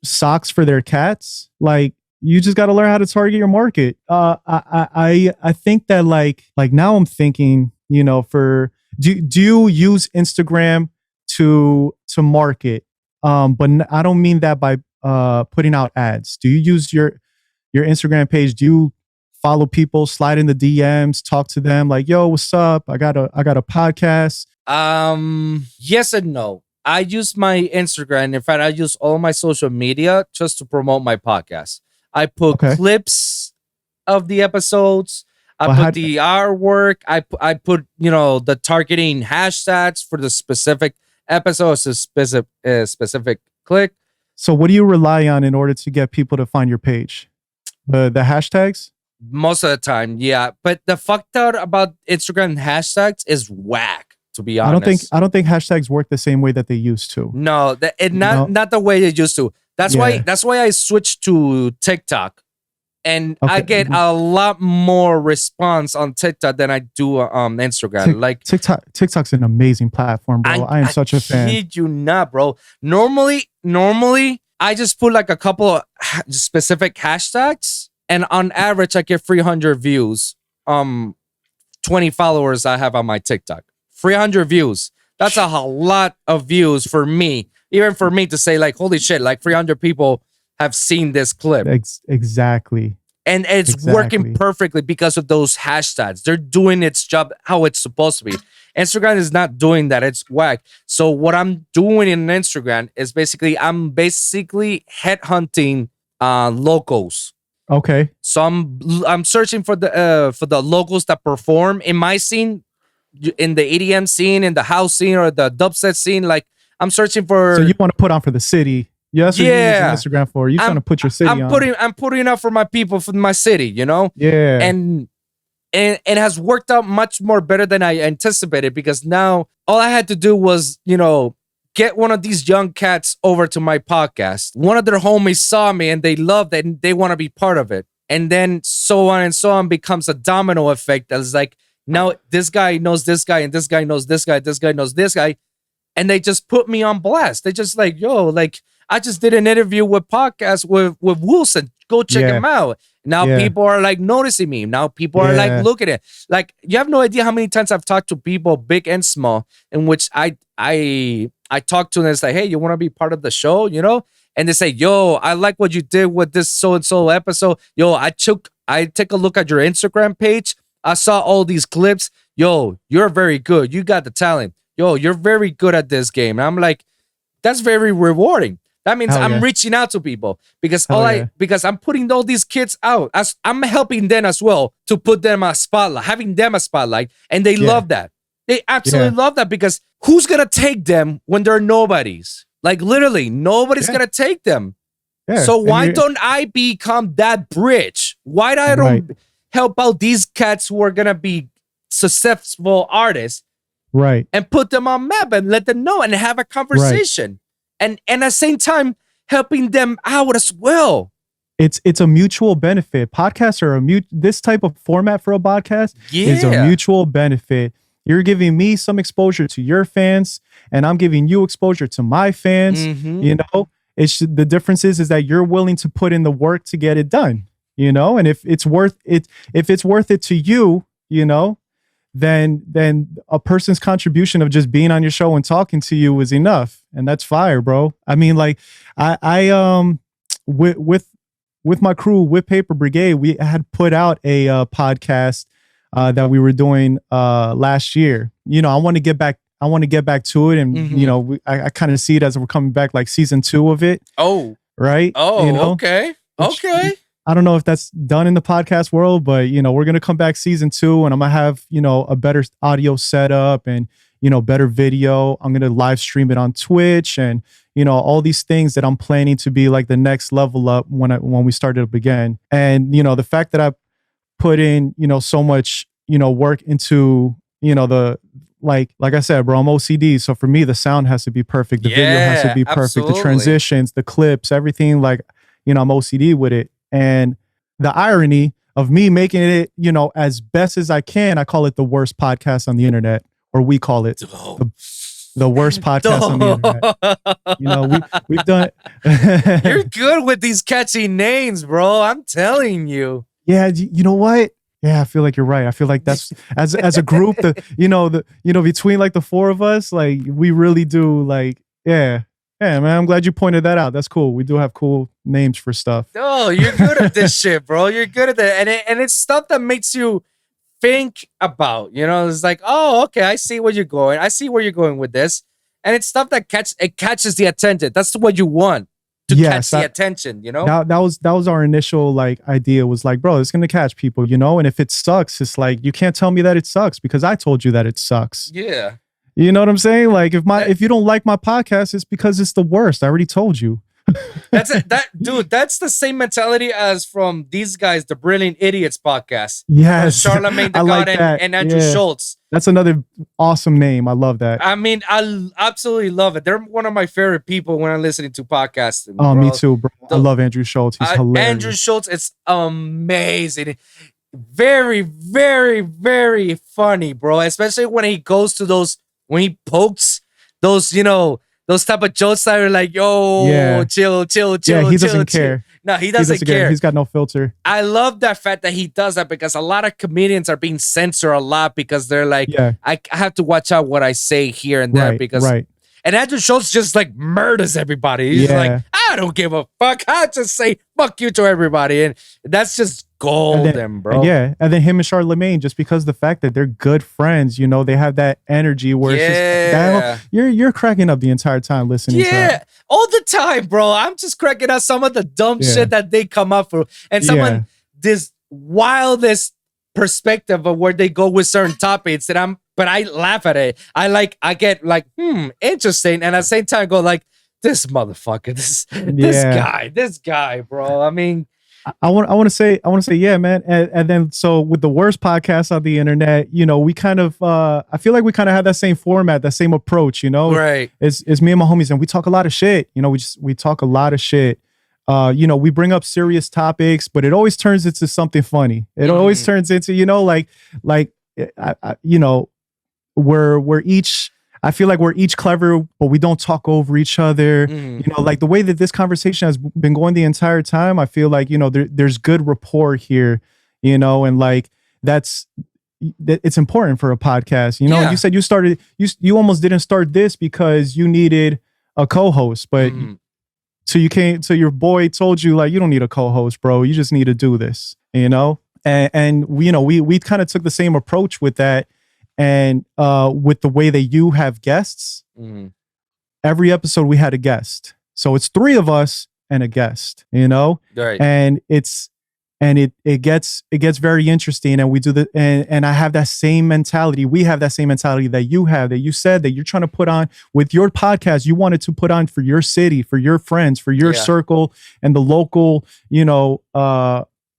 [SPEAKER 2] socks for their cats, like, you just got to learn how to target your market. I think that like now I'm thinking, do you use Instagram to market? But I don't mean that by putting out ads. Do you use your Instagram page? Do you follow people, slide in the DMs, talk to them like, yo, what's up? I got a podcast.
[SPEAKER 1] Yes and no. I use my Instagram. In fact, I use all my social media just to promote my podcast. I put clips of the episodes. I put the artwork. I put the targeting hashtags for the specific episodes, a specific click.
[SPEAKER 2] So what do you rely on in order to get people to find your page? The hashtags?
[SPEAKER 1] Most of the time, yeah. But the fucked out about Instagram hashtags is whack, to be honest.
[SPEAKER 2] I don't think hashtags work the same way that they used to.
[SPEAKER 1] No, not the way they used to. That's why I switched to TikTok. And I get a lot more response on TikTok than I do on Instagram.
[SPEAKER 2] TikTok's an amazing platform, bro. I am such a fan.
[SPEAKER 1] I kid you not, bro. Normally, I just put like a couple of specific hashtags, and on average, I get 300 views. 20 followers I have on my TikTok. 300 views. That's a lot of views for me. Even for me to say like, holy shit, like 300 people have seen this clip.
[SPEAKER 2] Exactly.
[SPEAKER 1] And it's working perfectly because of those hashtags. They're doing its job how it's supposed to be. Instagram is not doing that. It's whack. So what I'm doing in Instagram is I'm basically headhunting locals.
[SPEAKER 2] Okay.
[SPEAKER 1] So I'm searching for the locals that perform in my scene, in the EDM scene, in the house scene, or the dubstep scene. Like, I'm searching for.
[SPEAKER 2] So you want to put on for the city? Yeah, that's what you're using Instagram for. You're trying to put your city on.
[SPEAKER 1] I'm putting up for my people, for my city.
[SPEAKER 2] Yeah.
[SPEAKER 1] And it has worked out much more better than I anticipated, because now all I had to do was get one of these young cats over to my podcast. One of their homies saw me and they loved it and they want to be part of it. And then so on and so on becomes a domino effect. That's like, now this guy knows this guy, and this guy knows this guy, this guy knows this guy. And they just put me on blast. They just like, yo, like, I just did an interview with Wilson. Go check him out. Now people are like noticing me. Now people are like looking at it. Like, you have no idea how many times I've talked to people, big and small, in which I talk to them. It's like, hey, you want to be part of the show, And they say, yo, I like what you did with this so-and-so episode. Yo, I take a look at your Instagram page. I saw all these clips. Yo, you're very good. You got the talent. Yo, you're very good at this game. And I'm like, that's very rewarding. That means I'm reaching out to people, because because I'm putting all these kids out. I'm helping them as well to put them a spotlight, having them a spotlight, and they love that. They absolutely love that, because who's gonna take them when they're nobodies? Like, literally, nobody's gonna take them. Yeah. So why don't I become that bridge? Why don't I help out these cats who are gonna be successful artists,
[SPEAKER 2] Right.
[SPEAKER 1] and put them on map and let them know and have a conversation. And at the same time, helping them out as well.
[SPEAKER 2] It's a mutual benefit. Podcasts are this type of format for a podcast is a mutual benefit. You're giving me some exposure to your fans, and I'm giving you exposure to my fans. You know, the difference is that you're willing to put in the work to get it done. You know, and if it's worth it to you, you know, then a person's contribution of just being on your show and talking to you is enough, and that's fire, bro. I mean, like I with my crew, with Paper Brigade, we had put out a podcast that we were doing last year. You know, I want to get back to it, and you know, I kind of see it as we're coming back, like season 2 of it.
[SPEAKER 1] Oh,
[SPEAKER 2] right.
[SPEAKER 1] Oh,
[SPEAKER 2] you know?
[SPEAKER 1] Okay.
[SPEAKER 2] I don't know if that's done in the podcast world, but you know, we're gonna come back season 2, and I'm gonna have, you know, a better audio setup and, you know, better video. I'm gonna live stream it on Twitch, and you know, all these things that I'm planning to be like the next level up when we started up again. And you know, the fact that I put in, you know, so much, you know, work into, you know, the like I said, bro, I'm OCD, so for me the sound has to be perfect, the video has to be perfect,
[SPEAKER 1] absolutely.
[SPEAKER 2] the transitions, the clips, everything. Like, you know, I'm OCD with it. And the irony of me making it, you know, as best as I can, I call it the worst podcast on the internet, or we call it the worst podcast on the internet. You know, we've done.
[SPEAKER 1] You're good with these catchy names, bro. I'm telling you.
[SPEAKER 2] Yeah, you know what? Yeah, I feel like you're right. I feel like that's as a group, between like the 4 of us, like we really do, like, yeah, man. I'm glad you pointed that out. That's cool. We do have cool names for stuff.
[SPEAKER 1] Oh, you're good at this shit, bro. You're good at that, and it's stuff that makes you think about. You know, it's like, oh, okay, I see where you're going. I see where you're going with this, and it's stuff that catches the attention. That's what you want. To catch the attention, you know.
[SPEAKER 2] That was our initial like idea, was like, bro, it's gonna catch people, you know. And if it sucks, it's like, you can't tell me that it sucks because I told you that it sucks.
[SPEAKER 1] Yeah,
[SPEAKER 2] you know what I'm saying? Like, if you don't like my podcast, it's because it's the worst. I already told you.
[SPEAKER 1] Dude, that's the same mentality as from these guys, the Brilliant Idiots podcast.
[SPEAKER 2] Yes,
[SPEAKER 1] Charlamagne the God and Andrew Schultz.
[SPEAKER 2] That's another awesome name. I love that.
[SPEAKER 1] I mean, I absolutely love it. They're one of my favorite people when I'm listening to podcasts.
[SPEAKER 2] Oh, bro. Me too, bro. I love Andrew Schultz. He's hilarious. Andrew
[SPEAKER 1] Schultz, it's amazing. Very, very, very funny, bro. Especially when he goes to when he pokes those, you know, those type of jokes that are like, yo, chill.
[SPEAKER 2] Yeah, he doesn't care.
[SPEAKER 1] No, he doesn't care.
[SPEAKER 2] He's got no filter.
[SPEAKER 1] I love that fact that he does that, because a lot of comedians are being censored a lot because they're like, I have to watch out what I say here and there, because and Andrew Schultz just like murders everybody. He's like, I don't give a fuck. I just say fuck you to everybody, and that's just golden, bro.
[SPEAKER 2] And then him and Charlamagne, just because the fact that they're good friends, you know, they have that energy where it's just you're cracking up the entire time listening to that.
[SPEAKER 1] All the time, bro. I'm just cracking up some of the dumb shit that they come up with, and someone this wildest perspective of where they go with certain topics, and but I laugh at it. I get like, interesting, and at the same time go like, this motherfucker, this guy, bro. I mean,
[SPEAKER 2] I want to say, yeah, man. And then, so with the worst podcast on the internet, you know, we kind of, I feel like we kind of have that same format, that same approach, you know,
[SPEAKER 1] right?
[SPEAKER 2] It's me and my homies, and we talk a lot of shit. You know, we talk a lot of shit. You know, we bring up serious topics, but it always turns into something funny. It always turns into, you know, you know, I feel like we're each clever, but we don't talk over each other. You know, like the way that this conversation has been going the entire time, I feel like, you know, there's good rapport here, you know, and like it's important for a podcast. You know, you said you almost didn't start this because you needed a co-host, but so your boy told you, like, you don't need a co-host, bro. You just need to do this, you know? And you know, we kind of took the same approach with that. And with the way that you have guests, every episode we had a guest. So it's 3 of us and a guest, you know?
[SPEAKER 1] Right.
[SPEAKER 2] And it gets very interesting. And we do and I have that same mentality. We have that same mentality that you have, that you said that you're trying to put on with your podcast. You wanted to put on for your city, for your friends, for your circle, and the local, you know,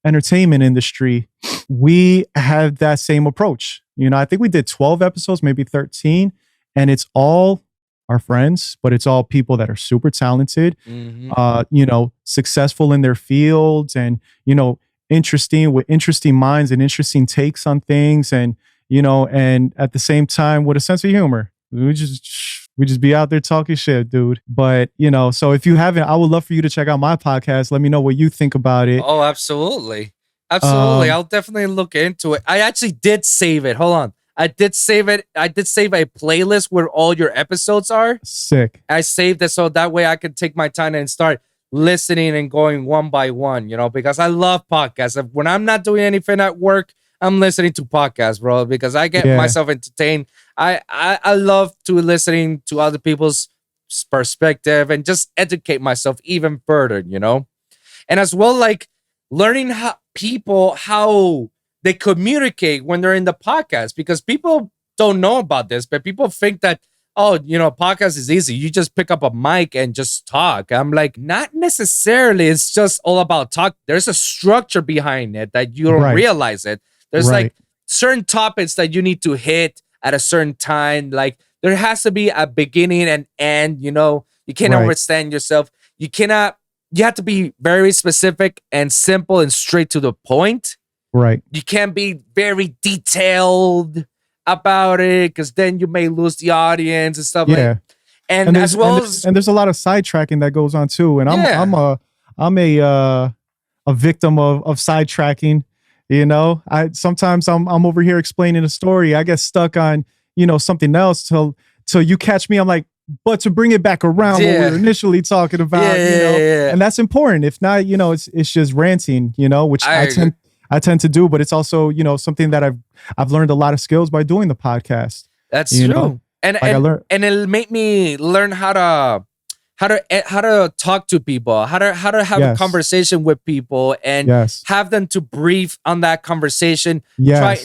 [SPEAKER 2] entertainment industry. We have that same approach. You know, I think we did 12 episodes, maybe 13, and it's all our friends, but it's all people that are super talented, you know, successful in their fields, and, you know, interesting with interesting minds and interesting takes on things, and, you know, and at the same time with a sense of humor. We just be out there talking shit, dude. But, you know, so if you haven't, I would love for you to check out my podcast. Let me know what you think about it.
[SPEAKER 1] Oh, absolutely. I'll definitely look into it. I actually did save it. Hold on. I did save it. I did save a playlist where all your episodes are.
[SPEAKER 2] Sick.
[SPEAKER 1] I saved it so that way I could take my time and start listening and going one by one, you know, because I love podcasts. When I'm not doing anything at work, I'm listening to podcasts, bro, because I get myself entertained. I love to listening to other people's perspective and just educate myself even further, you know? And as well, like learning how they communicate when they're in the podcast, because people don't know about this, but people think that, oh, you know, podcast is easy. You just pick up a mic and just talk. I'm like, not necessarily. It's just all about talk. There's a structure behind it that you don't realize it. There's like certain topics that you need to hit at a certain time. Like there has to be a beginning and end, you know, you can't overstand yourself. You have to be very specific and simple and straight to the point.
[SPEAKER 2] Right.
[SPEAKER 1] You can't be very detailed about it, because then you may lose the audience and stuff like. And as well as
[SPEAKER 2] there's a lot of sidetracking that goes on too. And I'm a victim of sidetracking. You know, sometimes I'm over here explaining a story. I get stuck on, you know, something else till you catch me. I'm like, but to bring it back around what we were initially talking about, you know, and that's important. If not, you know, it's just ranting, you know, which I tend to do, but it's also, you know, something that I've learned a lot of skills by doing the podcast.
[SPEAKER 1] That's true.
[SPEAKER 2] Know?
[SPEAKER 1] And it made me learn how to talk to people, how to have a conversation with people, and have them to brief on that conversation.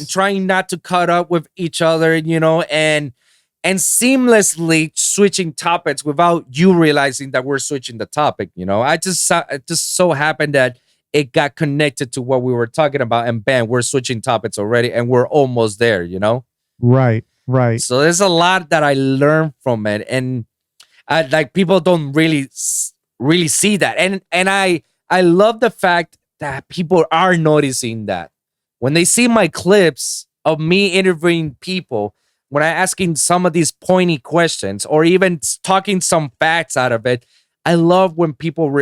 [SPEAKER 1] Trying not to cut up with each other, you know, and seamlessly switching topics without you realizing that we're switching the topic. You know, it just so happened that it got connected to what we were talking about, and bam, we're switching topics already, and we're almost there. You know,
[SPEAKER 2] right.
[SPEAKER 1] So there's a lot that I learned from it, and like people don't really see that, and I love the fact that people are noticing that when they see my clips of me interviewing people, when I asking some of these pointy questions or even talking some facts out of it. I love when people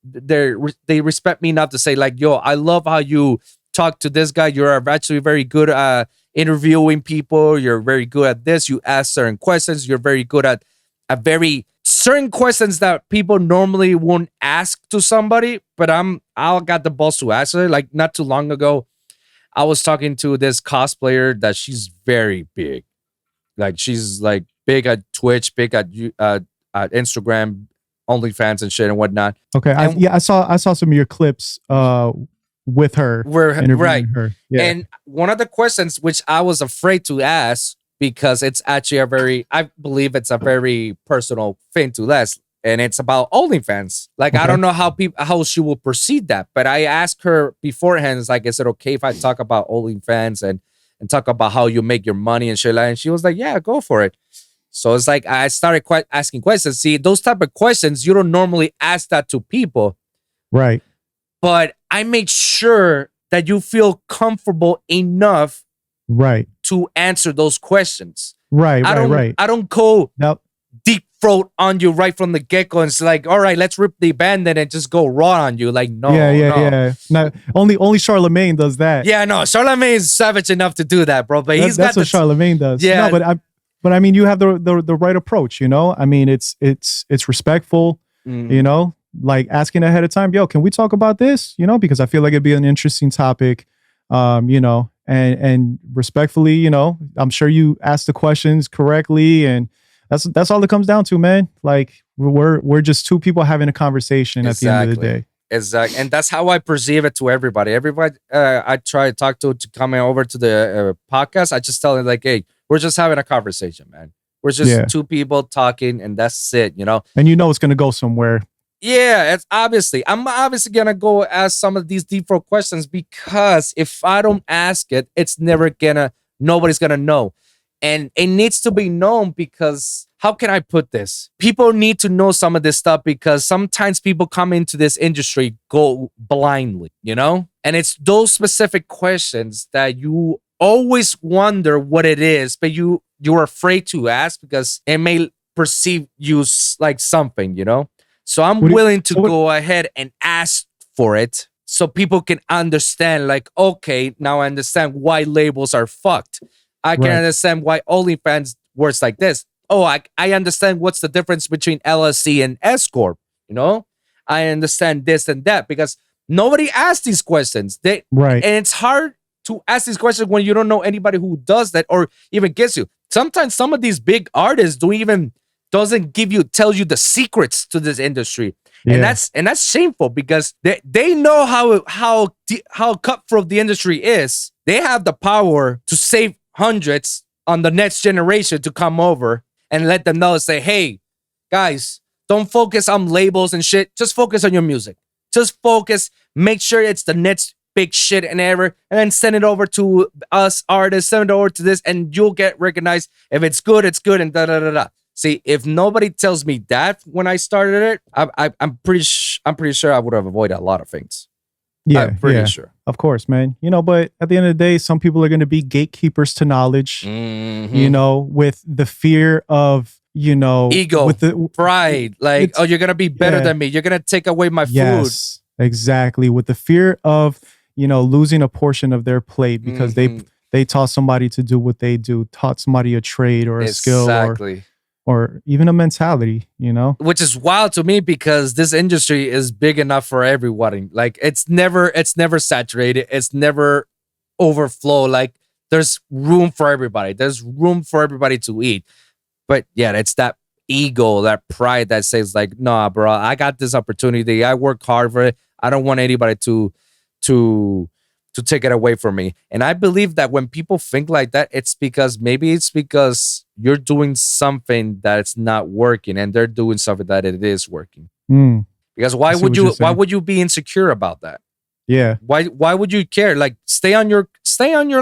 [SPEAKER 1] they respect me enough to say like, yo, I love how you talk to this guy. You're actually very good at interviewing people. You're very good at this. You ask certain questions. You're very good at very certain questions that people normally won't ask to somebody, but I got the balls to answer. Like not too long ago, I was talking to this cosplayer that she's very big. Like she's like big at Twitch, big at Instagram, OnlyFans and shit and whatnot.
[SPEAKER 2] Okay, I saw some of your clips with her.
[SPEAKER 1] Right.
[SPEAKER 2] Her. Yeah.
[SPEAKER 1] And one of the questions which I was afraid to ask, because it's actually I believe it's a very personal thing to ask, and it's about OnlyFans. Like, I don't know how she will proceed that, but I asked her beforehand, it's like, is it okay if I talk about OnlyFans and talk about how you make your money and shit like that? And she was like, yeah, go for it. So it's like, I started asking questions. See, those type of questions, you don't normally ask that to people.
[SPEAKER 2] Right.
[SPEAKER 1] But I made sure that you feel comfortable enough to answer those questions.
[SPEAKER 2] Right.
[SPEAKER 1] I don't go deep throat on you right from the get-go and it's like, all right, let's rip the band and just go raw on you. Like, no.
[SPEAKER 2] Yeah. No, only Charlemagne does that.
[SPEAKER 1] Yeah, no, Charlemagne is savage enough to do that, bro. But
[SPEAKER 2] that's what Charlemagne does.
[SPEAKER 1] Yeah.
[SPEAKER 2] No, but I mean, you have the right approach, you know? I mean, it's respectful, you know? Like asking ahead of time, yo, can we talk about this? You know, because I feel like it'd be an interesting topic, you know, and respectfully, you know, I'm sure you asked the questions correctly, and that's all it comes down to, man. Like we're just two people having a conversation at the end of the day.
[SPEAKER 1] Exactly. And that's how I perceive it to everybody. Everybody I try to talk to coming over to the podcast, I just tell them like, hey, we're just having a conversation, man. We're just two people talking, and that's it, you know.
[SPEAKER 2] And you know it's gonna go somewhere.
[SPEAKER 1] Yeah, I'm obviously gonna go ask some of these deep throat questions, because if I don't ask it, it's never gonna Nobody's gonna know. And it needs to be known because how can I put this? People need to know some of this stuff because sometimes people come into this industry go blindly, you know? And it's those specific questions that you always wonder what it is, but you're afraid to ask because it may perceive you like something, you know? So I'm willing to go ahead and ask for it so people can understand, like, okay, now I understand why labels are fucked. I can understand why OnlyFans works like this. Oh, I understand what's the difference between LLC and S Corp. You know, I understand this and that because nobody asks these questions. And it's hard to ask these questions when you don't know anybody who does that or even gets you. Sometimes some of these big artists doesn't tell you the secrets to this industry. Yeah. And that's shameful because they know how cutthroat the industry is. They have the power to save hundreds on the next generation to come over and let them know, say, hey, guys, don't focus on labels and shit. Just focus on your music. Just focus. Make sure it's the next big shit and ever, and then send it over to us artists, send it over to this, and you'll get recognized. If it's good, it's good, and da-da-da-da. See, if nobody tells me that when I started it, I'm pretty sure I would have avoided a lot of things.
[SPEAKER 2] Yeah,
[SPEAKER 1] I'm pretty sure.
[SPEAKER 2] Of course, man. You know, but at the end of the day, some people are going to be gatekeepers to knowledge, you know, with the fear of, you know,
[SPEAKER 1] ego,
[SPEAKER 2] with the
[SPEAKER 1] pride, like, oh, you're going to be better than me. You're going to take away my food.
[SPEAKER 2] Yes, exactly. With the fear of, you know, losing a portion of their plate because they taught somebody to do what they do, taught somebody a trade or a skill or even a mentality, you know?
[SPEAKER 1] Which is wild to me because this industry is big enough for everybody. Like it's never saturated. It's never overflow. Like there's room for everybody. There's room for everybody to eat. But yeah, it's that ego, that pride that says like, nah, bro, I got this opportunity. I work hard for it. I don't want anybody to take it away from me. And I believe that when people think like that, it's because you're doing something that's not working and they're doing something that it is working. Because why would you be insecure about that?
[SPEAKER 2] Yeah.
[SPEAKER 1] Why would you care? Like stay on your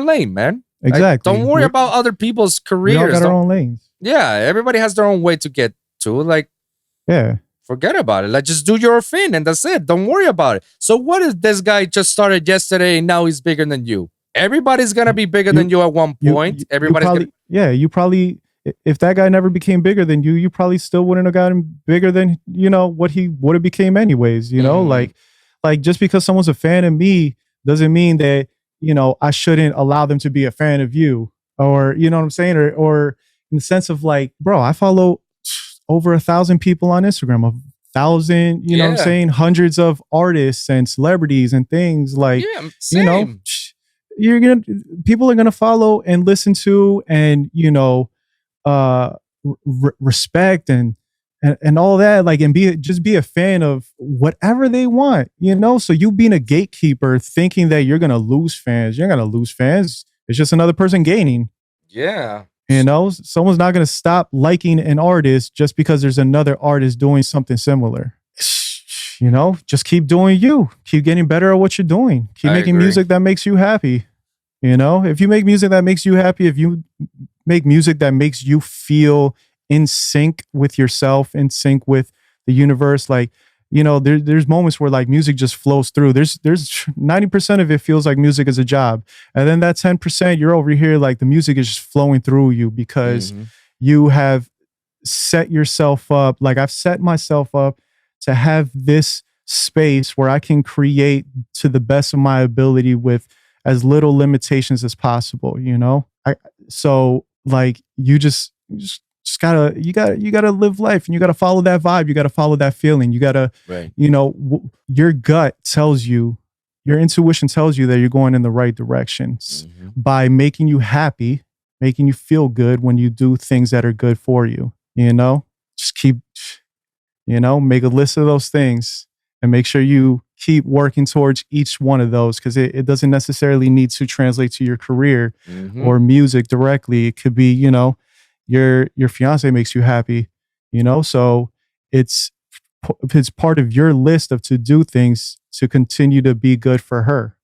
[SPEAKER 1] lane, man.
[SPEAKER 2] Exactly.
[SPEAKER 1] Like, don't worry about other people's careers.
[SPEAKER 2] We all got our own lanes.
[SPEAKER 1] Yeah, everybody has their own way to get to. Like,
[SPEAKER 2] yeah.
[SPEAKER 1] Forget about it. Like, just do your thing and that's it. Don't worry about it. So what if this guy just started yesterday and now he's bigger than you? Everybody's going to be bigger than you at one point.
[SPEAKER 2] You probably, if that guy never became bigger than you probably still wouldn't have gotten bigger than, you know, what he would have became anyways, you know? Like just because someone's a fan of me doesn't mean that, you know, I shouldn't allow them to be a fan of you or, you know what I'm saying? Or in the sense of like, bro, I follow over 1,000 people on Instagram, 1,000, you know what I'm saying? Hundreds of artists and celebrities and things like, you know, people are going to follow and listen to and, you know, respect and all that, like, and just be a fan of whatever they want, you know? So you being a gatekeeper thinking that you're going to lose fans, you're going to lose fans. It's just another person gaining.
[SPEAKER 1] Yeah.
[SPEAKER 2] You know, someone's not going to stop liking an artist just because there's another artist doing something similar. You know, just keep doing you. Keep getting better at what you're doing. Keep making music that makes you happy. You know, if you make music that makes you happy, if you make music that makes you feel in sync with yourself, in sync with the universe, like, you know, there's moments where like music just flows through. There's 90% of it feels like music is a job. And then that 10%, you're over here like the music is just flowing through you because you have set yourself up. Like I've set myself up to have this space where I can create to the best of my ability with as little limitations as possible, you know? So like you just gotta live life and you gotta follow that vibe. You gotta follow that feeling. You gotta, you know, your gut tells you, your intuition tells you that you're going in the right direction by making you happy, making you feel good when you do things that are good for you. You know, just keep, you know, make a list of those things and make sure you keep working towards each one of those because it doesn't necessarily need to translate to your career or music directly. It could be, you know, your fiance makes you happy, you know, so it's part of your list of to do things to continue to be good for her,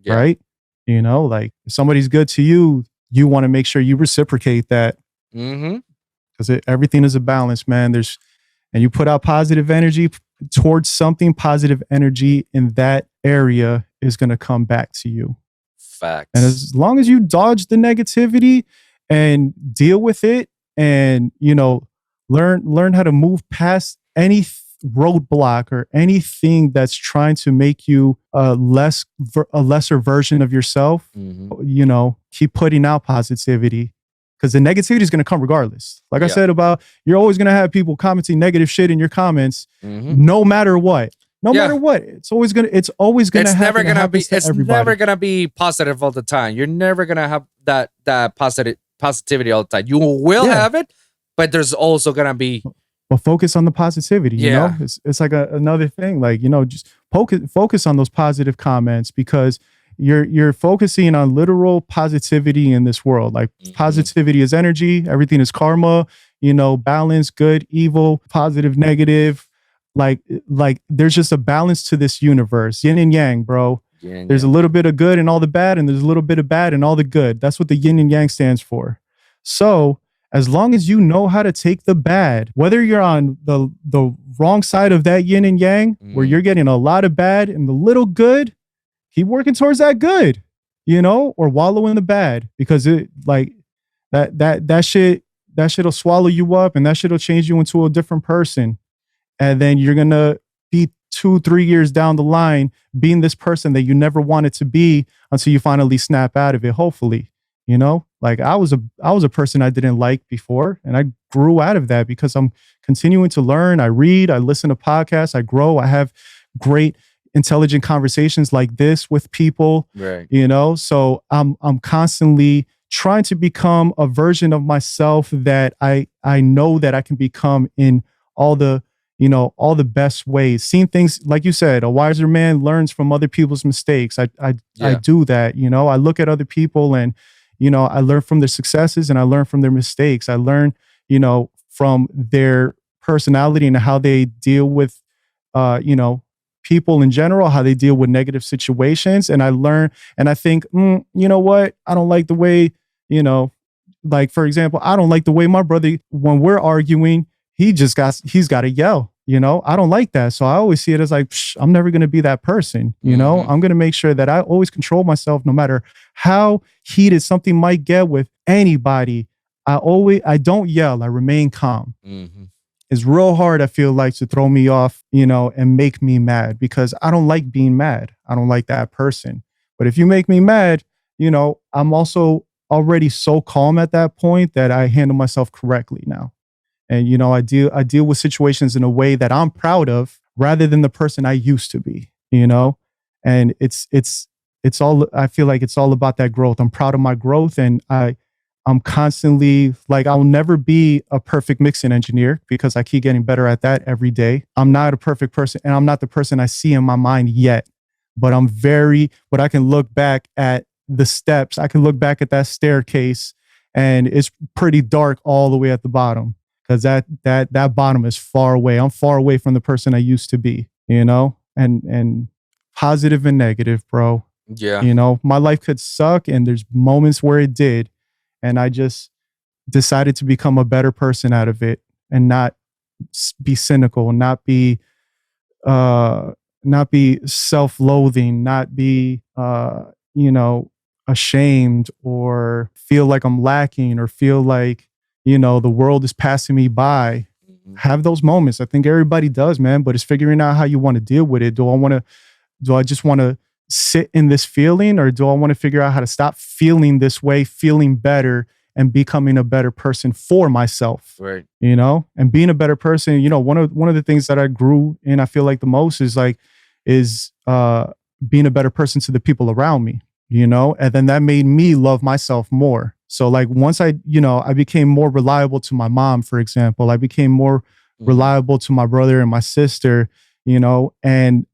[SPEAKER 2] right? You know, like if somebody's good to you, you want to make sure you reciprocate that, because everything is a balance, man. And you put out positive energy towards something, positive energy in that area is going to come back to you.
[SPEAKER 1] Facts.
[SPEAKER 2] And as long as you dodge the negativity and deal with it, and learn how to move past any roadblock or anything that's trying to make you a lesser version of yourself, keep putting out positivity, because the negativity is going to come regardless. Like I said about, you're always going to have people commenting negative shit in your comments, no matter what. No matter what, it's always gonna happen. It's never
[SPEAKER 1] gonna be positive all the time. You're never gonna have that positivity all the time. You will have it, but there's also gonna be.
[SPEAKER 2] Well, focus on the positivity. You know, it's like another thing. Like, just focus on those positive comments, because you're focusing on literal positivity in this world. Like positivity is energy. Everything is karma. Balance, good, evil, positive, negative. Like there's just a balance to this universe, yin and yang, bro. There's a little bit of good and all the bad, and there's a little bit of bad and all the good. That's what the yin and yang stands for. So as long as you know how to take the bad, whether you're on the wrong side of that yin and yang, where you're getting a lot of bad and the little good, keep working towards that good, or wallow in the bad, because it like that shit'll swallow you up, and that shit'll change you into a different person. And then you're going to be 2-3 years down the line being this person that you never wanted to be, until you finally snap out of it, hopefully. Like I was a person I didn't like before, and I grew out of that because I'm continuing to learn. I read, I listen to podcasts, I grow, I have great intelligent conversations like this with people,
[SPEAKER 1] right?
[SPEAKER 2] So I'm constantly trying to become a version of myself that I know that I can become in all the best ways. Seeing things, like you said, a wiser man learns from other people's mistakes. I do that. I look at other people, and I learn from their successes, and I learn from their mistakes. I learn from their personality and how they deal with people in general, how they deal with negative situations. And I learn, and I think, you know what, I don't like the way, like, for example, I don't like the way my brother, when we're arguing, he's got to yell. I don't like that. So I always see it as like, I'm never going to be that person. I'm going to make sure that I always control myself, no matter how heated something might get with anybody. I don't yell. I remain calm. It's real hard, I feel like, to throw me off, and make me mad, because I don't like being mad. I don't like that person. But if you make me mad, I'm also already so calm at that point that I handle myself correctly now. And, I deal with situations in a way that I'm proud of, rather than the person I used to be, and it's all, I feel like it's all about that growth. I'm proud of my growth, and I'm constantly, like, I'll never be a perfect mixing engineer, because I keep getting better at that every day. I'm not a perfect person, and I'm not the person I see in my mind yet, but but I can look back at the steps. I can look back at that staircase, and it's pretty dark all the way at the bottom. Because that bottom is far away. I'm far away from the person I used to be, and positive and negative, bro.
[SPEAKER 1] Yeah.
[SPEAKER 2] My life could suck, and there's moments where it did. And I just decided to become a better person out of it, and not be cynical, not be self-loathing, not be, ashamed, or feel like I'm lacking, or feel like, the world is passing me by. Have those moments. I think everybody does, man, but it's figuring out how you want to deal with it. Do I just want to sit in this feeling, or do I want to figure out how to stop feeling this way, feeling better, and becoming a better person for myself?
[SPEAKER 1] Right.
[SPEAKER 2] And being a better person, one of the things that I grew in, I feel like, the most is being a better person to the people around me, and then that made me love myself more. So like once I became more reliable to my mom, for example, I became more reliable to my brother and my sister, and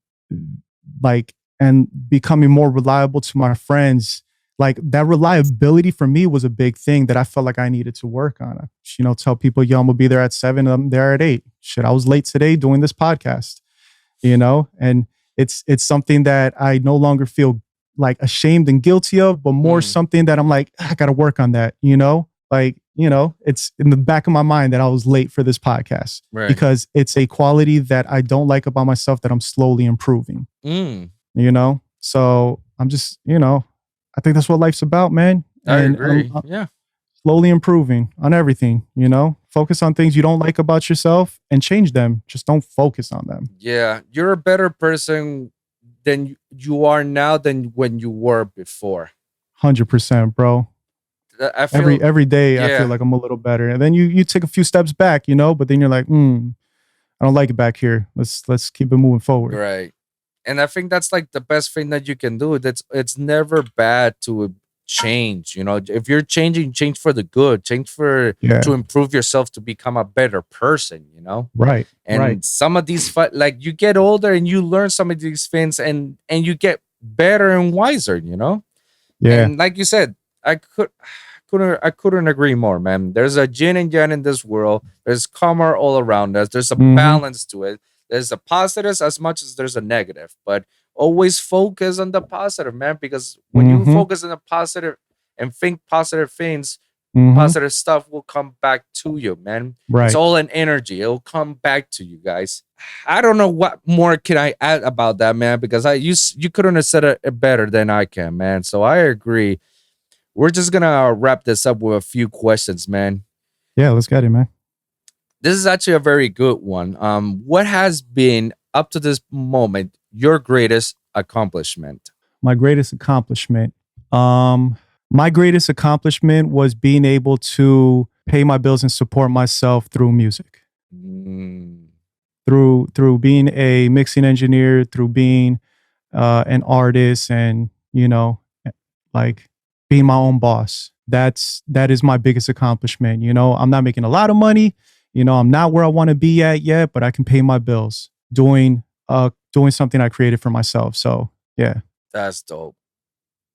[SPEAKER 2] becoming more reliable to my friends. Like, that reliability for me was a big thing that I felt like I needed to work on. Tell people, I'm gonna be there at 7, I'm there at 8. Shit, I was late today doing this podcast, and it's something that I no longer feel like ashamed and guilty of, but more something that I'm like, I gotta work on that, like, it's in the back of my mind that I was late for this podcast because it's a quality that I don't like about myself that I'm slowly improving, so I'm just, I think that's what life's about, man.
[SPEAKER 1] I agree. Yeah.
[SPEAKER 2] Slowly improving on everything, focus on things you don't like about yourself and change them. Just don't focus on them.
[SPEAKER 1] Yeah. You're a better person than you are now than when you were before.
[SPEAKER 2] 100%, bro.
[SPEAKER 1] I feel,
[SPEAKER 2] every day I feel like I'm a little better. And then you take a few steps back, but then you're like, I don't like it back here. Let's keep it moving forward.
[SPEAKER 1] Right. And I think that's like the best thing that you can do. It's never bad to change. If you're changing, change for the good, change to improve yourself to become a better person,
[SPEAKER 2] Right.
[SPEAKER 1] And some of these like you get older and you learn some of these things and you get better and wiser,
[SPEAKER 2] Yeah.
[SPEAKER 1] And like you said, I couldn't agree more, man. There's a yin and yang in this world. There's karma all around us. There's a balance to it. There's a positives as much as there's a negative, but always focus on the positive, man, because when you focus on the positive and think positive things, positive stuff will come back to you, man.
[SPEAKER 2] Right.
[SPEAKER 1] It's all an energy. It'll come back to you guys. I don't know what more can I add about that, man, because you couldn't have said it better than I can, man. So I agree. We're just going to wrap this up with a few questions, man.
[SPEAKER 2] Yeah, let's get it, man.
[SPEAKER 1] This is actually a very good one. What has been, up to this moment, your greatest accomplishment?
[SPEAKER 2] My greatest accomplishment. My greatest accomplishment was being able to pay my bills and support myself through music. Through being a mixing engineer, through being an artist, and like being my own boss. That is my biggest accomplishment. I'm not making a lot of money. I'm not where I want to be at yet, but I can pay my bills doing something I created for myself. So yeah.
[SPEAKER 1] That's dope.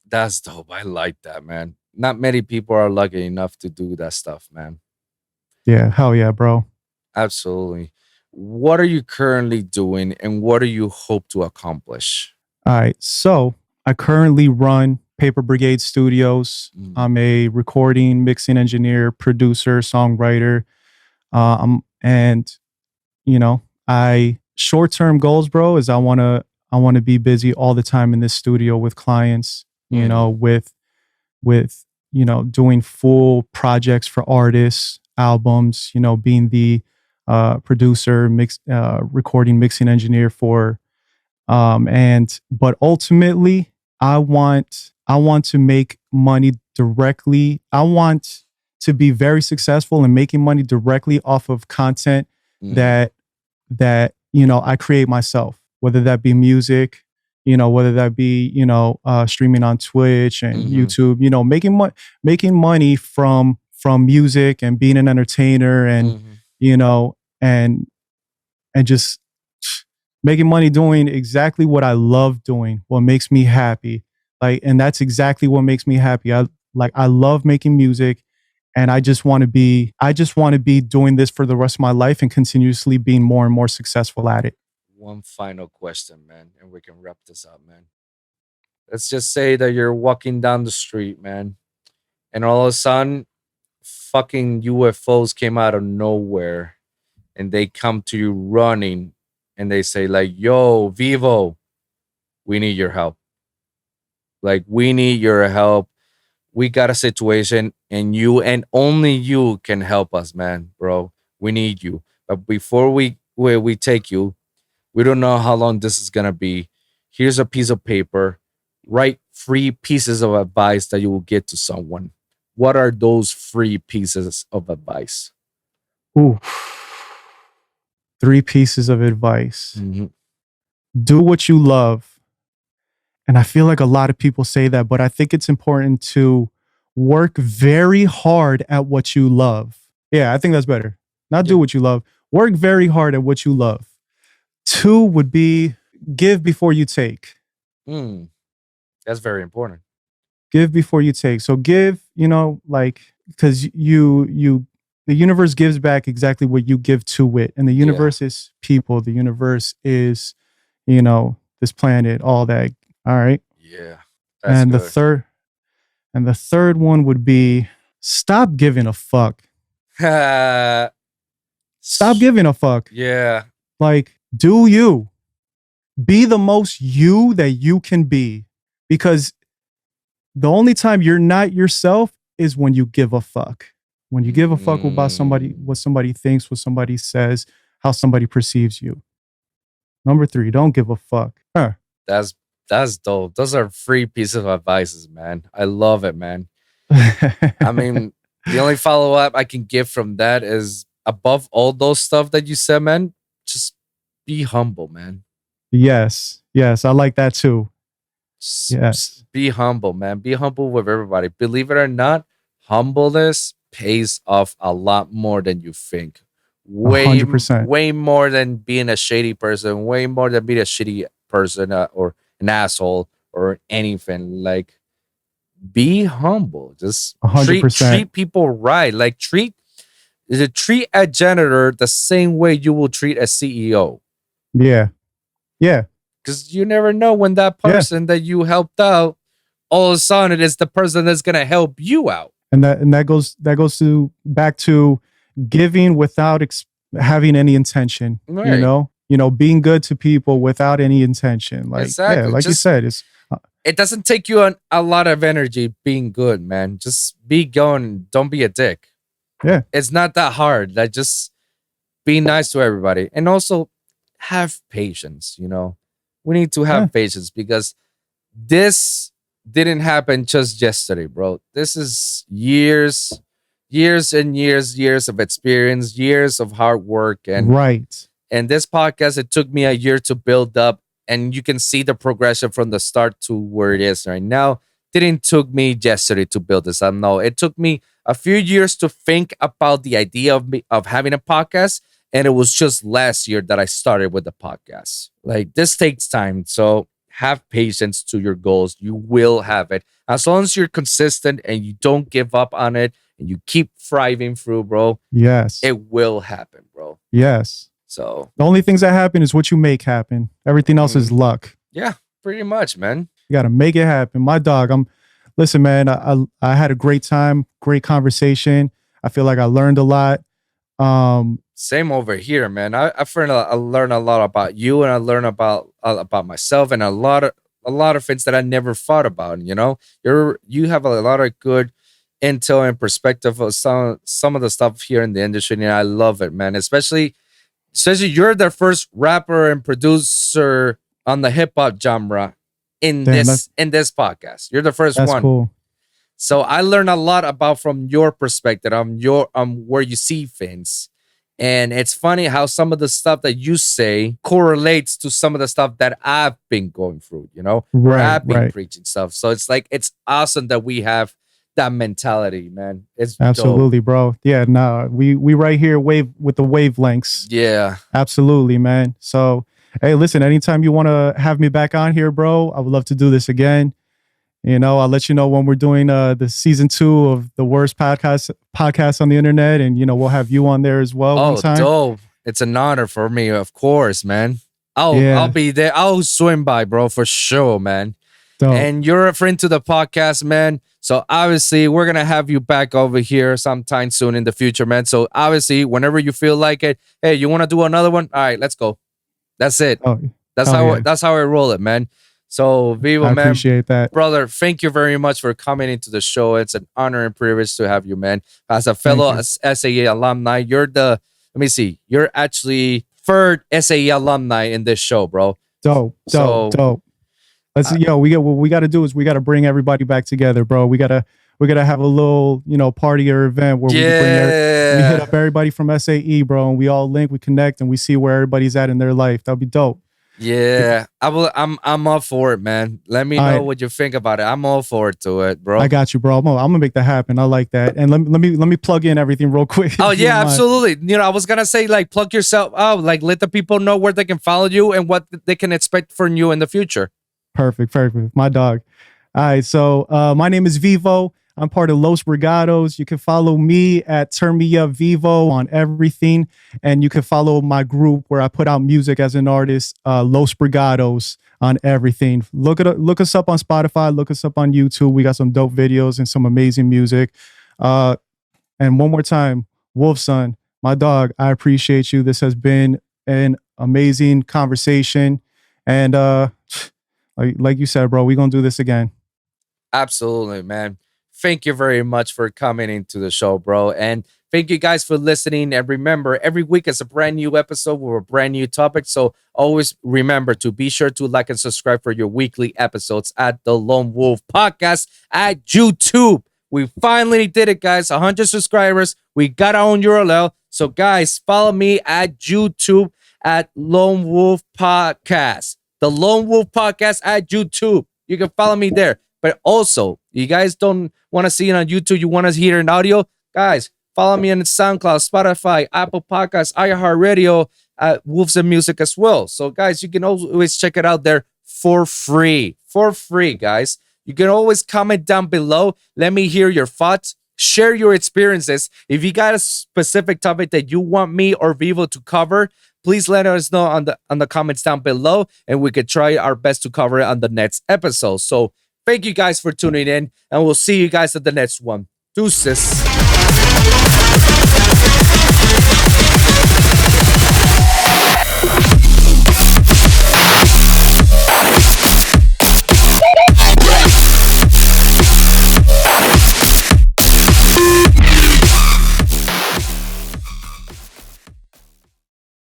[SPEAKER 1] That's dope. I like that, man. Not many people are lucky enough to do that stuff, man.
[SPEAKER 2] Yeah, hell yeah, bro.
[SPEAKER 1] Absolutely. What are you currently doing and what do you hope to accomplish?
[SPEAKER 2] All right. So I currently run Paper Brigade Studios. I'm a recording, mixing engineer, producer, songwriter. I short-term goals, bro, is I want to be busy all the time in this studio with clients, with doing full projects for artists, albums, being the producer, recording, mixing engineer for but ultimately I want to make money directly. I want to be very successful in making money directly off of content that I create myself, whether that be music, whether that be streaming on Twitch and YouTube, making money from music and being an entertainer and and just making money doing exactly what I love doing, what makes me happy. And that's exactly what makes me happy. I love making music, and I just want to be doing this for the rest of my life and continuously being more and more successful at it.
[SPEAKER 1] One final question, man, and we can wrap this up, man. Let's just say that you're walking down the street, man, and all of a sudden, fucking UFOs came out of nowhere, and they come to you running, and they say, like, yo, Vivo, we need your help. Like, we need your help. We got a situation, and you and only you can help us, man, bro. We need you. But before we take you, we don't know how long this is going to be. Here's a piece of paper. Write 3 pieces of advice that you will give to someone. What are those 3 pieces of advice?
[SPEAKER 2] Ooh. 3 pieces of advice. Do what you love. And I feel like a lot of people say that, but I think it's important to work very hard at what you love. Yeah, I think that's better. Not do what you love. Work very hard at what you love. 2 would be give before you take.
[SPEAKER 1] That's very important.
[SPEAKER 2] Give before you take. So give, because the universe gives back exactly what you give to it. And the universe is people. The universe is, this planet, all that. All right.
[SPEAKER 1] Yeah. That's
[SPEAKER 2] and
[SPEAKER 1] good.
[SPEAKER 2] the third one would be stop giving a fuck. Stop giving a fuck.
[SPEAKER 1] Yeah.
[SPEAKER 2] Like, do you be the most you that you can be? Because the only time you're not yourself is when you give a fuck. When you give a fuck about somebody, what somebody thinks, what somebody says, how somebody perceives you. Number 3, don't give a fuck. Huh.
[SPEAKER 1] That's dope. Those are free pieces of advices, man. I love it, man. I mean, the only follow up I can give from that is above all those stuff that you said, man, just be humble, man.
[SPEAKER 2] Yes, I like that too. Yes,
[SPEAKER 1] Be humble, man. Be humble with everybody. Believe it or not, humbleness pays off a lot more than you think. Way,
[SPEAKER 2] 100%.
[SPEAKER 1] way more than being a shady person. Way more than being a shitty person or an asshole or anything. Like, be humble. Just treat
[SPEAKER 2] 100%.
[SPEAKER 1] people right. Like treat a janitor the same way you will treat a CEO.
[SPEAKER 2] Yeah, yeah,
[SPEAKER 1] Because you never know when that
[SPEAKER 2] yeah.
[SPEAKER 1] person that you helped out, all of a sudden it is the person that's gonna help you out.
[SPEAKER 2] And that goes to back to giving without having any intention.
[SPEAKER 1] Right.
[SPEAKER 2] Being good to people without any intention. Like,
[SPEAKER 1] Exactly.
[SPEAKER 2] yeah, like you said, it's
[SPEAKER 1] It doesn't take you a lot of energy being good, man. Just be going. Don't be a dick.
[SPEAKER 2] yeah,
[SPEAKER 1] It's not that hard. Like just be nice to everybody. And also have patience, We need to have
[SPEAKER 2] yeah,
[SPEAKER 1] patience because this didn't happen just yesterday, bro. This is years and years of experience, years of hard work.
[SPEAKER 2] right.
[SPEAKER 1] And this podcast, it took me a year to build up, and you can see the progression from the start to where it is right now. Didn't took me yesterday to build this up. No, it took me a few years to think about the idea of having a podcast, and it was just last year that I started with the podcast. Like this takes time, so have patience to your goals. You will have it as long as you're consistent and you don't give up on it and you keep thriving through, bro.
[SPEAKER 2] Yes,
[SPEAKER 1] It will happen, bro.
[SPEAKER 2] yes.
[SPEAKER 1] So
[SPEAKER 2] The only things that happen is what you make happen. Everything else is luck.
[SPEAKER 1] yeah, pretty much, man.
[SPEAKER 2] You got to make it happen. My dog, listen, man, I had a great time, great conversation. I feel like I learned a lot.
[SPEAKER 1] Same over here, man. I learned a lot about you, and I learned about myself, and a lot of things that I never thought about. You have a lot of good intel and perspective of some of the stuff here in the industry, and I love it, man. Especially you're the first rapper and producer on the hip hop genre in this podcast. You're the first
[SPEAKER 2] that's
[SPEAKER 1] one.
[SPEAKER 2] Cool.
[SPEAKER 1] So I learned a lot about from your perspective, where you see things. And it's funny how some of the stuff that you say correlates to some of the stuff that I've been going through, where I've been preaching stuff. So it's like, it's awesome that we have that mentality, man. It's
[SPEAKER 2] absolutely,
[SPEAKER 1] dope.
[SPEAKER 2] bro. Yeah, no, we right here with the wavelengths.
[SPEAKER 1] Yeah.
[SPEAKER 2] Absolutely, man. So, hey, listen, anytime you want to have me back on here, bro, I would love to do this again. I'll let you know when we're doing the season 2 of the worst podcast on the internet, and we'll have you on there as well.
[SPEAKER 1] Oh,
[SPEAKER 2] one time.
[SPEAKER 1] Dope! It's an honor for me, of course, man. I'll be there. I'll swim by, bro, for sure, man. Dope. And you're a friend to the podcast, man. So obviously, we're gonna have you back over here sometime soon in the future, man. So obviously, whenever you feel like it, hey, you want to do another one? All right, let's go. That's it.
[SPEAKER 2] Oh,
[SPEAKER 1] that's how I roll it, man. So Vivo, man,
[SPEAKER 2] appreciate that,
[SPEAKER 1] brother. Thank you very much for coming into the show. It's an honor and privilege to have you, man. As a fellow SAE alumni, you're actually third SAE alumni in this show, bro.
[SPEAKER 2] Dope. Let's we got to do is we got to bring everybody back together, bro. We gotta have a little party or event where we hit up everybody from SAE, bro, and we all link, we connect, and we see where everybody's at in their life. That'd be dope.
[SPEAKER 1] Yeah, I'm all for it, man. Let me know what you think about it. I'm all forward to it, bro.
[SPEAKER 2] I got you, bro. I'm gonna make that happen. I like that. And let me plug in everything real quick.
[SPEAKER 1] Oh yeah, absolutely. I was gonna say, like, plug yourself out, like, let the people know where they can follow you and what they can expect from you in the future.
[SPEAKER 2] Perfect. My dog. All right, so my name is Vivo. I'm part of Los Brigados. You can follow me at Turn Me Up Vivo on everything. And you can follow my group where I put out music as an artist, Los Brigados, on everything. Look us up on Spotify. Look us up on YouTube. We got some dope videos and some amazing music. And one more time, Wolv son, my dog, I appreciate you. This has been an amazing conversation. And like you said, bro, we're going to do this again.
[SPEAKER 1] Absolutely, man. Thank you very much for coming into the show, bro. And thank you guys for listening. And remember, every week is a brand new episode with a brand new topic. So always remember to be sure to like and subscribe for your weekly episodes at the Lone Wolv Podcast at YouTube. We finally did it, guys. 100 subscribers. We got our own URL. So, guys, follow me at YouTube at Lone Wolv Podcast. The Lone Wolv Podcast at YouTube. You can follow me there. But also, you guys don't want to see it on YouTube. You want to hear it in audio? Guys, follow me on SoundCloud, Spotify, Apple Podcasts, iHeartRadio, Wolves and Music as well. So, guys, you can always check it out there for free. For free, guys. You can always comment down below. Let me hear your thoughts. Share your experiences. If you got a specific topic that you want me or Vivo to cover, please let us know on the comments down below, and we could try our best to cover it on the next episode. So, thank you guys for tuning in, and we'll see you guys at the next one. Deuces.